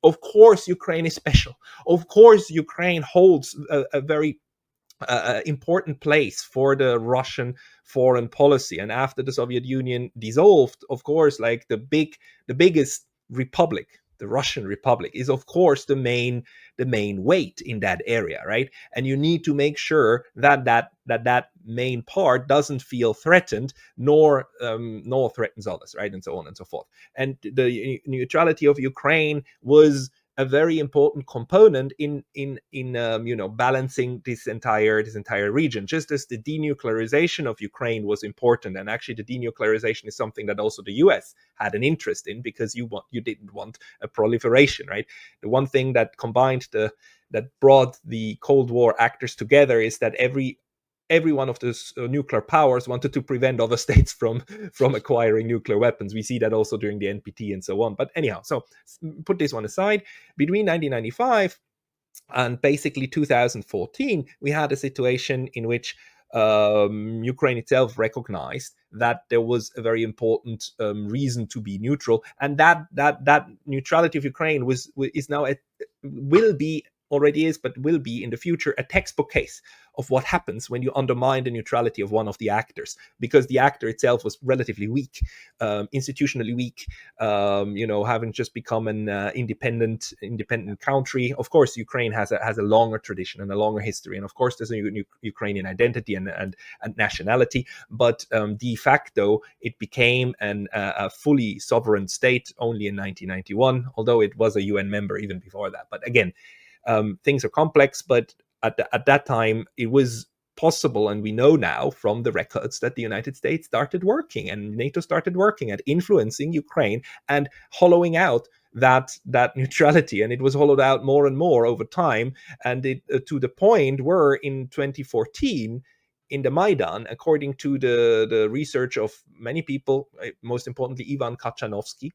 of course, Ukraine is special. Of course, Ukraine holds a very important place for the Russian foreign policy. And after the Soviet Union dissolved, of course, like the biggest republic, the Russian Republic, is of course the main weight in that area, right? And you need to make sure that main part doesn't feel threatened, nor threatens others, right, and so on and so forth. And the neutrality of Ukraine was a very important component in balancing this entire region, just as the denuclearization of Ukraine was important. And actually, the denuclearization is something that also the US had an interest in, because you didn't want a proliferation, right? The one thing that that brought the Cold War actors together is that every one of those nuclear powers wanted to prevent other states from acquiring nuclear weapons. We see that also during the NPT and so on. But anyhow, so put this one aside. Between 1995 And basically 2014, we had a situation in which Ukraine itself recognized that there was a very important reason to be neutral, and that neutrality of Ukraine is now will be, already is, but will be in the future, a textbook case of what happens when you undermine the neutrality of one of the actors, because the actor itself was relatively weak, institutionally weak, having just become an independent country. Of course, Ukraine has a longer tradition and a longer history, and of course there's a Ukrainian identity and nationality, but de facto it became a fully sovereign state only in 1991, although it was a UN member even before that. But again, things are complex, but at that time it was possible, and we know now from the records that the United States started working and NATO started working at influencing Ukraine and hollowing out that neutrality, and it was hollowed out more and more over time, and it to the point where in 2014 in the Maidan, according to the research of many people, most importantly Ivan Kachanovsky,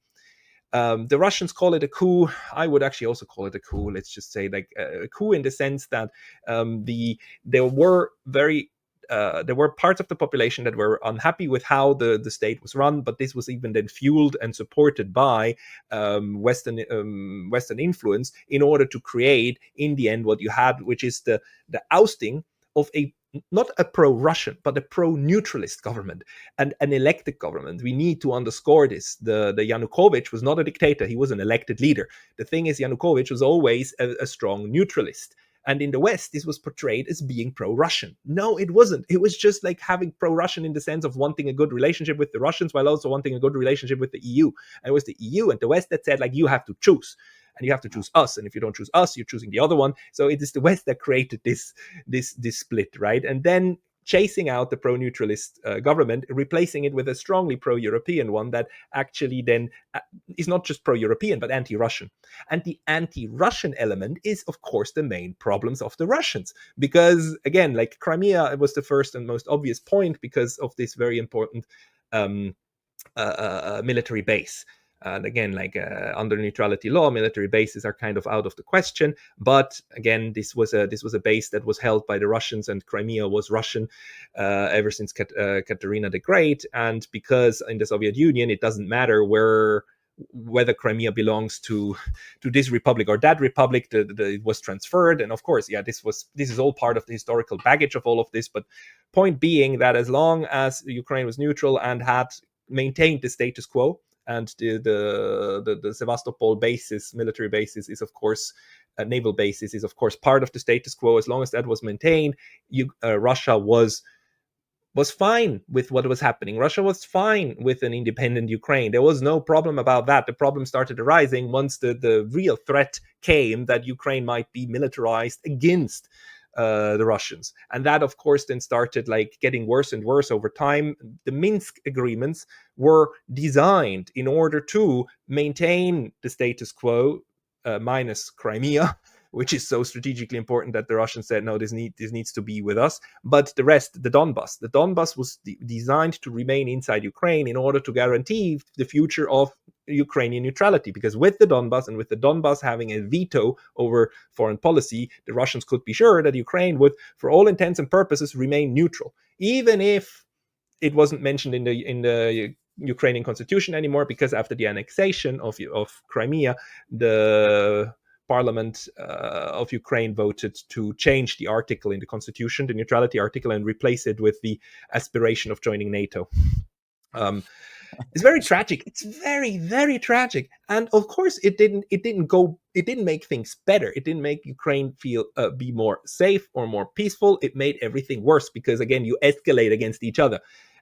the Russians call it a coup. I would actually also call it a coup. Let's just say like a coup in the sense that there were parts of the population that were unhappy with how the state was run, but this was even then fueled and supported by Western influence in order to create, in the end, what you had, which is the ousting of not a pro-Russian, but a pro-neutralist government and an elected government. We need to underscore this. The Yanukovych was not a dictator. He was an elected leader. The thing is, Yanukovych was always a strong neutralist. And in the West, this was portrayed as being pro-Russian. No, it wasn't. It was just like having pro-Russian in the sense of wanting a good relationship with the Russians while also wanting a good relationship with the EU. And it was the EU and the West that said, like, you have to choose. And you have to choose us. And if you don't choose us, you're choosing the other one. So it is the West that created this split, right? And then chasing out the pro-neutralist government, replacing it with a strongly pro-European one that actually then is not just pro-European, but anti-Russian. And the anti-Russian element is, of course, the main problems of the Russians. Because, again, like Crimea was the first and most obvious point because of this very important military base. And again, like under neutrality law, military bases are kind of out of the question. But again, this was a base that was held by the Russians, and Crimea was Russian ever since Katerina the Great. And because in the Soviet Union, it doesn't matter whether Crimea belongs to this republic or that republic, it was transferred. And of course, yeah, this is all part of the historical baggage of all of this. But point being that as long as Ukraine was neutral and had maintained the status quo, and the Sevastopol basis, military basis, is of course naval basis, is of course part of the status quo. As long as that was maintained, Russia was fine with what was happening. Russia was fine with an independent Ukraine. There was no problem about that. The problem started arising once the real threat came that Ukraine might be militarized against the Russians. And that, of course, then started like getting worse and worse over time. The Minsk agreements were designed in order to maintain the status quo, minus Crimea, which is so strategically important that the Russians said, no, this needs to be with us. But the rest, the Donbas was designed to remain inside Ukraine in order to guarantee the future of Ukrainian neutrality, because with the Donbas and with the Donbas having a veto over foreign policy, the Russians could be sure that Ukraine would, for all intents and purposes, remain neutral, even if it wasn't mentioned in the Ukrainian constitution anymore, because after the annexation of Crimea, the Parliament of Ukraine voted to change the article in the constitution, the neutrality article, and replace it with the aspiration of joining NATO. It's very tragic. It's very, very tragic. And of course, it didn't make things better. It didn't make Ukraine feel be more safe or more peaceful. It made everything worse because, again, you escalate against each other.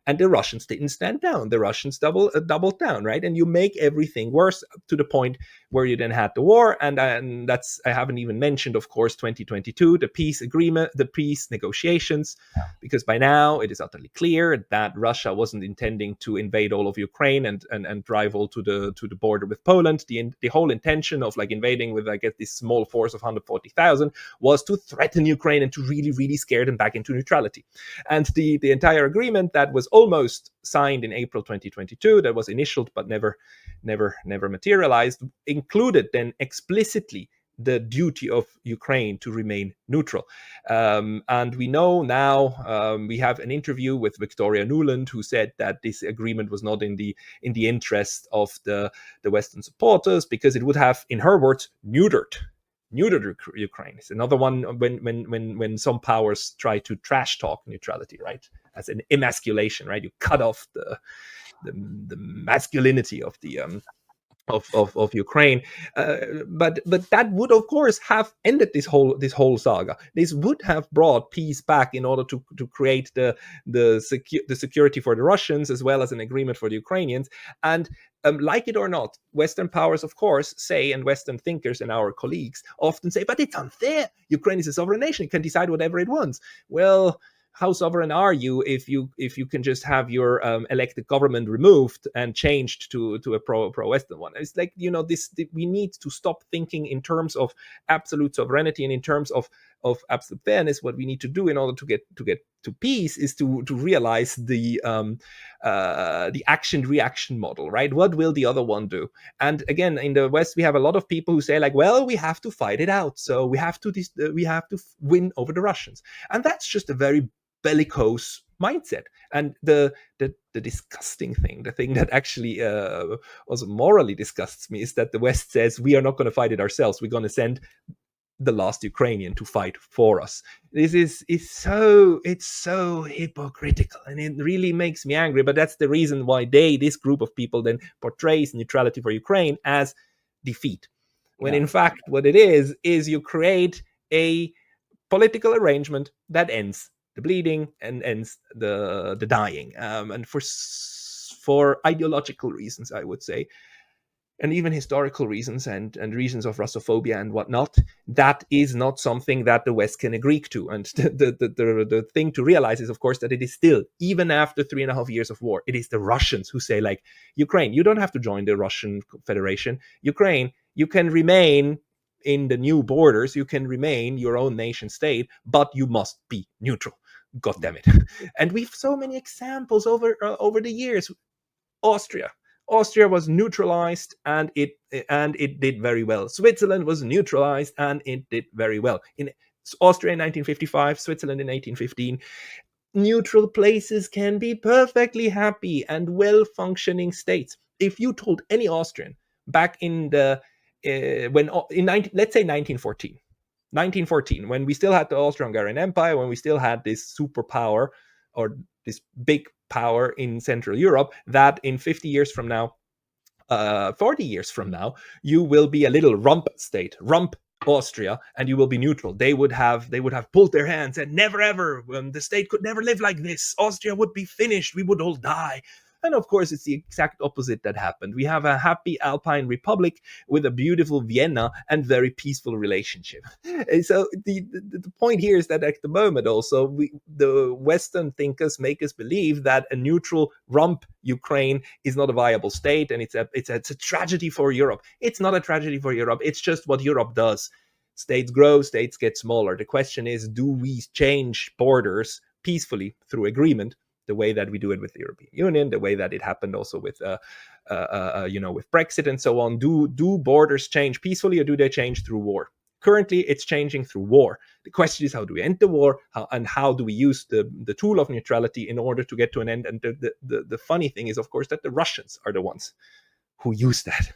And the Russians didn't stand down. The Russians doubled down, right? And you make everything worse to the point where you then had the war. And that's, I haven't even mentioned, of course, 2022, the peace agreement, the peace negotiations, because by now it is utterly clear that Russia wasn't intending to invade all of Ukraine and drive all to the border with Poland. The whole intention of like invading with, I guess, this small force of 140,000 was to threaten Ukraine and to really, really scare them back into neutrality. And the entire agreement that was almost signed in April 2022, that was initialed but never materialized, included then explicitly the duty of Ukraine to remain neutral. And we know now, we have an interview with Victoria Nuland, who said that this agreement was not in the interest of the Western supporters, because it would have, in her words, neutered Ukraine. It's another one when some powers try to trash talk neutrality, right, as an emasculation, right? You cut off the masculinity of the of Ukraine, but that would of course have ended this whole saga. This would have brought peace back in order to create the security for the Russians, as well as an agreement for the Ukrainians. And like it or not, Western powers, of course, say, and Western thinkers and our colleagues often say, but it's unfair. Ukraine is a sovereign nation; it can decide whatever it wants. Well, how sovereign are you if you can just have your elected government removed and changed to a pro-Western one? It's like, we need to stop thinking in terms of absolute sovereignty and in terms of absolute fairness. What we need to do in order to get to peace is to realize the action-reaction model, right? What will the other one do? And again, in the West, we have a lot of people who say, like, well, we have to fight it out, so we have to win over the Russians, and that's just a very bellicose mindset. And the disgusting thing, the thing that actually also morally disgusts me, is that the West says we are not going to fight it ourselves. We're going to send the last Ukrainian to fight for us. It's so hypocritical, and it really makes me angry. But that's the reason why this group of people then portrays neutrality for Ukraine as defeat, when in fact what it is you create a political arrangement that ends the bleeding and ends the dying, and for ideological reasons, I would say, and even historical reasons and reasons of Russophobia and whatnot, that is not something that the West can agree to. And the thing to realize is, of course, that it is still, even after 3.5 years of war, it is the Russians who say, like, Ukraine, you don't have to join the Russian Federation. Ukraine, you can remain in the new borders, you can remain your own nation state, but you must be neutral. God damn it. And we've so many examples over the years. Austria was neutralized, and it did very well. Switzerland was neutralized, and it did very well. In Austria in 1955, Switzerland in 1815. Neutral places can be perfectly happy and well-functioning states. If you told any Austrian back in the let's say 1914, when we still had the Austro-Hungarian Empire, when we still had this superpower, or this big power in Central Europe, that in 50 years from now, 40 years from now, you will be a little rump state, rump Austria, and you will be neutral. They would have pulled their hands and never ever, the state could never live like this. Austria would be finished. We would all die. And of course, it's the exact opposite that happened. We have a happy Alpine Republic with a beautiful Vienna and very peaceful relationship. And so the point here is that at the moment also, the Western thinkers make us believe that a neutral rump Ukraine is not a viable state, and it's a tragedy for Europe. It's not a tragedy for Europe. It's just what Europe does. States grow, states get smaller. The question is, do we change borders peacefully through agreement, the way that we do it with the European Union, the way that it happened also with with Brexit and so on? Do borders change peacefully, or do they change through war? Currently, it's changing through war. The question is, how do we end the war, and how do we use the tool of neutrality in order to get to an end? And the funny thing is, of course, that the Russians are the ones who use that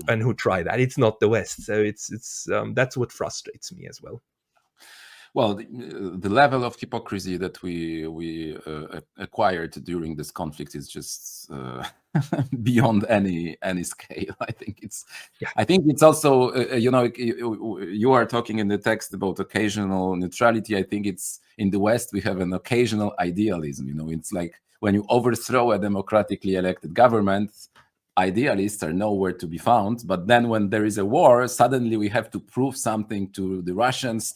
and who try that. It's not the West. So it's that's what frustrates me as well. Well, the level of hypocrisy that we acquired during this conflict is just beyond any scale. I think it's also you are talking in the text about occasional neutrality. I think it's in the West we have an occasional idealism. It's like when you overthrow a democratically elected government, idealists are nowhere to be found. But then when there is a war, suddenly we have to prove something to the Russians.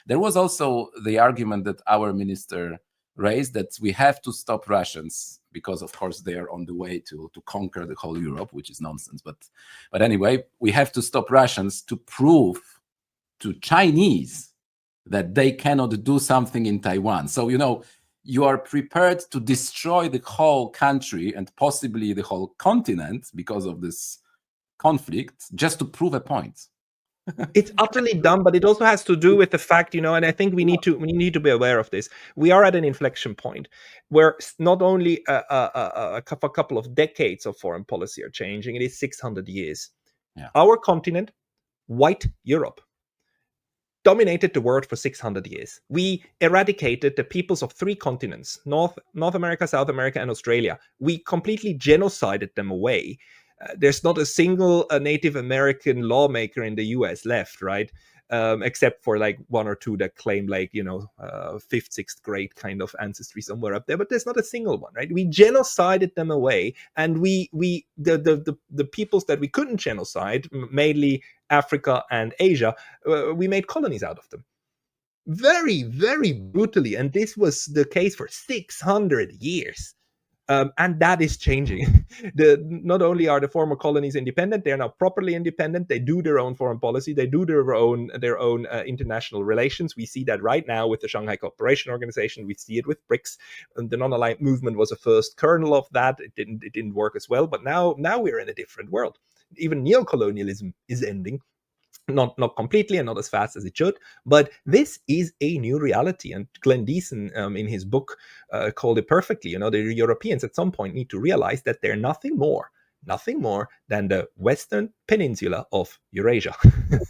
There was also the argument that our minister raised, that we have to stop Russians because, of course, they are on the way to conquer the whole Europe, which is nonsense. But anyway, we have to stop Russians to prove to Chinese that they cannot do something in Taiwan. So, you are prepared to destroy the whole country and possibly the whole continent because of this conflict, just to prove a point. It's utterly dumb, but it also has to do with the fact, and I think we need to be aware of this. We are at an inflection point where not only a couple of decades of foreign policy are changing, it is 600 years. Yeah. Our continent, white Europe, dominated the world for 600 years. We eradicated the peoples of 3 continents, North America, South America, and Australia. We completely genocided them away. There's not a single Native American lawmaker in the US left, right? Except for like 1 or 2 that claim like, 5th, 6th grade kind of ancestry somewhere up there, but there's not a single one, right? We genocided them away, and the peoples that we couldn't genocide, mainly Africa and Asia, we made colonies out of them. Very, very brutally, and this was the case for 600 years. And that is changing. Not only are the former colonies independent, they are now properly independent. They do their own foreign policy. They do their own international relations. We see that right now with the Shanghai Cooperation Organization. We see it with BRICS. And the non-aligned movement was a first kernel of that. It didn't work as well. But now we're in a different world. Even neocolonialism is ending. Not completely and not as fast as it should, but this is a new reality. And Glenn Deason, in his book, called it perfectly. The Europeans at some point need to realize that they're nothing more than the Western Peninsula of Eurasia.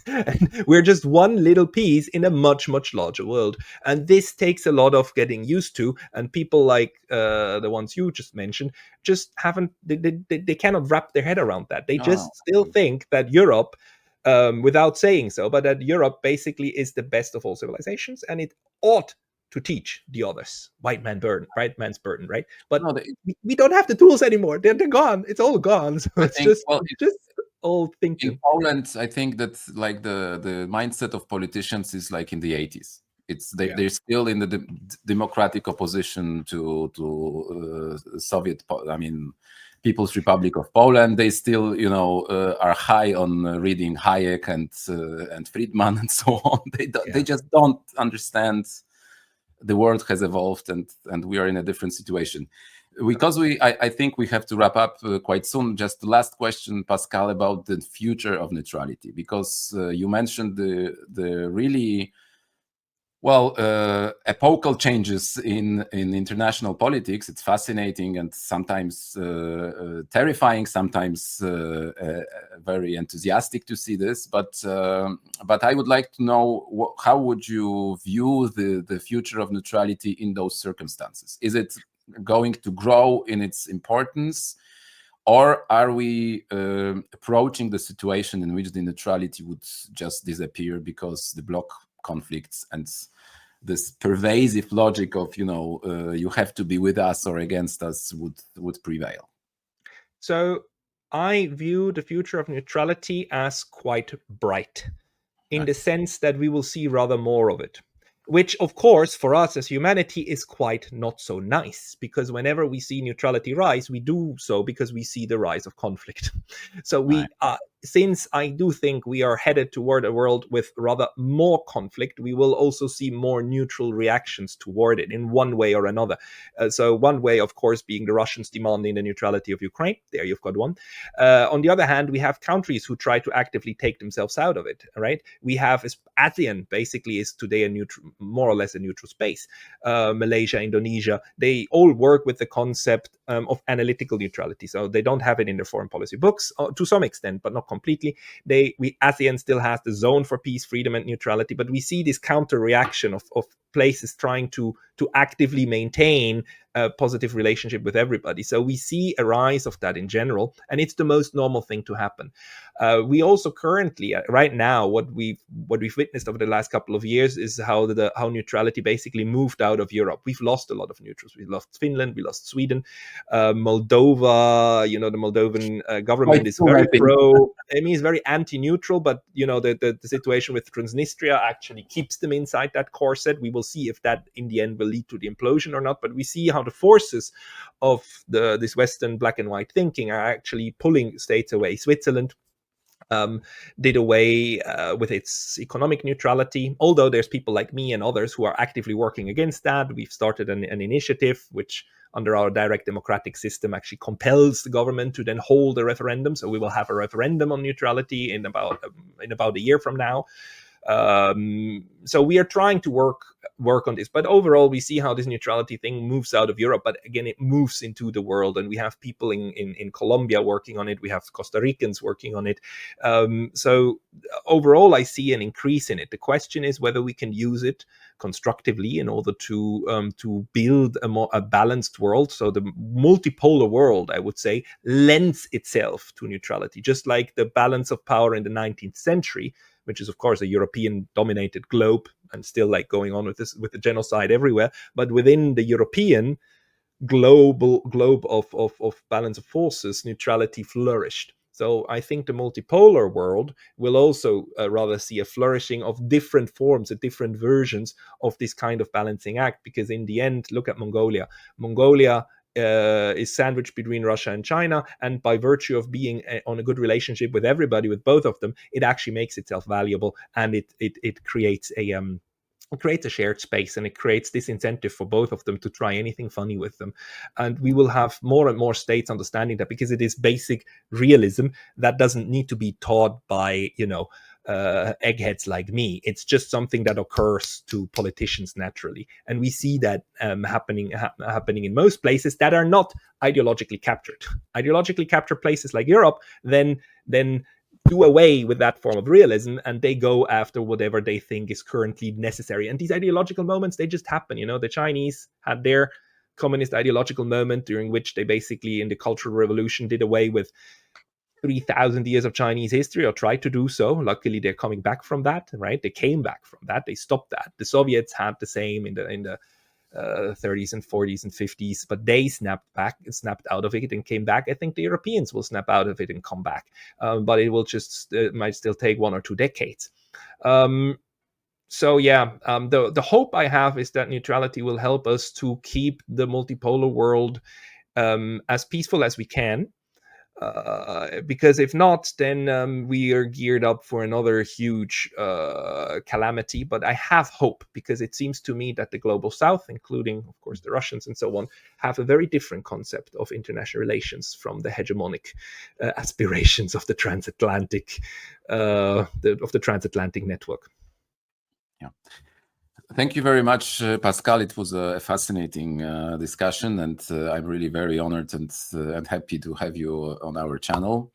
And we're just one little piece in a much, much larger world. And this takes a lot of getting used to. And people like the ones you just mentioned just they cannot wrap their head around that. They just still think that Europe, without saying so, but that Europe basically is the best of all civilizations, and it ought to teach the others. White man's burden, right? But we don't have the tools anymore. They're gone. It's all gone. So it's just old thinking. In Poland, I think that like the mindset of politicians is like in the 80s. They're still in the democratic opposition to Soviet. People's Republic of Poland. They still, are high on reading Hayek and Friedman and so on. They just don't understand the world has evolved and we are in a different situation. Because I think we have to wrap up quite soon. Just the last question, Pascal, about the future of neutrality, because you mentioned the really epochal changes in international politics. It's fascinating and sometimes terrifying, sometimes very enthusiastic to see this. But I would like to know, how would you view the future of neutrality in those circumstances? Is it going to grow in its importance, or are we approaching the situation in which the neutrality would just disappear because the bloc conflicts and this pervasive logic of you have to be with us or against us would prevail? So I view the future of neutrality as quite bright, in the sense that we will see rather more of it, which of course for us as humanity is quite not so nice, because whenever we see neutrality rise, we do so because we see the rise of conflict. So since I do think we are headed toward a world with rather more conflict, we will also see more neutral reactions toward it in one way or another. So one way, of course, being the Russians demanding the neutrality of Ukraine. There you've got one. On the other hand, we have countries who try to actively take themselves out of it, right? We have ASEAN basically is today more or less a neutral space. Malaysia, Indonesia, they all work with the concept of analytical neutrality. So they don't have it in their foreign policy books to some extent, but not completely. ASEAN still has the zone for peace, freedom, and neutrality, but we see this counter reaction of places trying to actively maintain a positive relationship with everybody. So we see a rise of that in general, and it's the most normal thing to happen. We also currently, right now, what we've witnessed over the last couple of years is how neutrality basically moved out of Europe. We've lost a lot of neutrals. We lost Finland, we lost Sweden, Moldova. The Moldovan government is very it's very anti-neutral, but the situation with Transnistria actually keeps them inside that corset. We will see if that in the end will lead to the implosion or not, but we see how the forces of this Western black and white thinking are actually pulling states away. Switzerland did away with its economic neutrality, although there's people like me and others who are actively working against that. We've started an initiative which under our direct democratic system actually compels the government to then hold a referendum. So we will have a referendum on neutrality in about a year from now. So we are trying to work on this, but overall we see how this neutrality thing moves out of Europe, but again it moves into the world, and we have people in Colombia working on it, we have Costa Ricans working on it. So overall I see an increase in it. The question is whether we can use it constructively in order to build a balanced world. So the multipolar world, I would say, lends itself to neutrality, just like the balance of power in the 19th century, which is of course a European dominated globe and still like going on with the genocide everywhere. But within the European globe of balance of forces, neutrality flourished. So I think the multipolar world will also rather see a flourishing of different forms, different versions of this kind of balancing act, because in the end, look at Mongolia. Mongolia is sandwiched between Russia and China, and by virtue of being on a good relationship with everybody, with both of them, it actually makes itself valuable, and it creates a shared space, and it creates this incentive for both of them to try anything funny with them. And we will have more and more states understanding that, because it is basic realism that doesn't need to be taught by eggheads like me. It's just something that occurs to politicians naturally, and we see that happening in most places that are not ideologically captured. Ideologically captured places like Europe then do away with that form of realism, and they go after whatever they think is currently necessary. And these ideological moments, they just happen. The Chinese had their communist ideological moment, during which they basically in the Cultural Revolution did away with 3,000 years of Chinese history, or tried to do so. Luckily, they're coming back from that, right? They came back from that. They stopped that. The Soviets had the same in the 30s and 40s and 50s, but they snapped out of it and came back. I think the Europeans will snap out of it and come back, but it will might still take 1 or 2 decades. So yeah, the hope I have is that neutrality will help us to keep the multipolar world as peaceful as we can. Because if not, then we are geared up for another huge calamity. But I have hope, because it seems to me that the global south, including, of course, the Russians and so on, have a very different concept of international relations from the hegemonic aspirations of the transatlantic network. Yeah. Thank you very much, Pascal. It was a fascinating discussion, and I'm really very honored and happy to have you on our channel.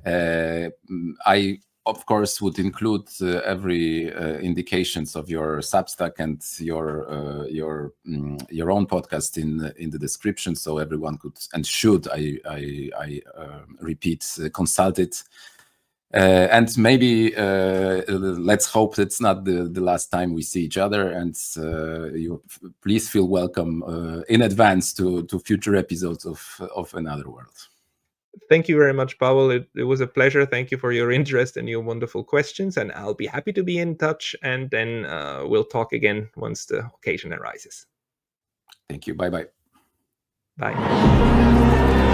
I, of course, would include every indications of your Substack and your own podcast in the description, so everyone could and should, I repeat, consult it. And maybe let's hope it's not the last time we see each other, and you please feel welcome in advance to future episodes of Another World. Thank you very much, Pavel. It was a pleasure. Thank you for your interest and your wonderful questions, and I'll be happy to be in touch, and then we'll talk again once the occasion arises. Thank you. Bye-bye. Bye.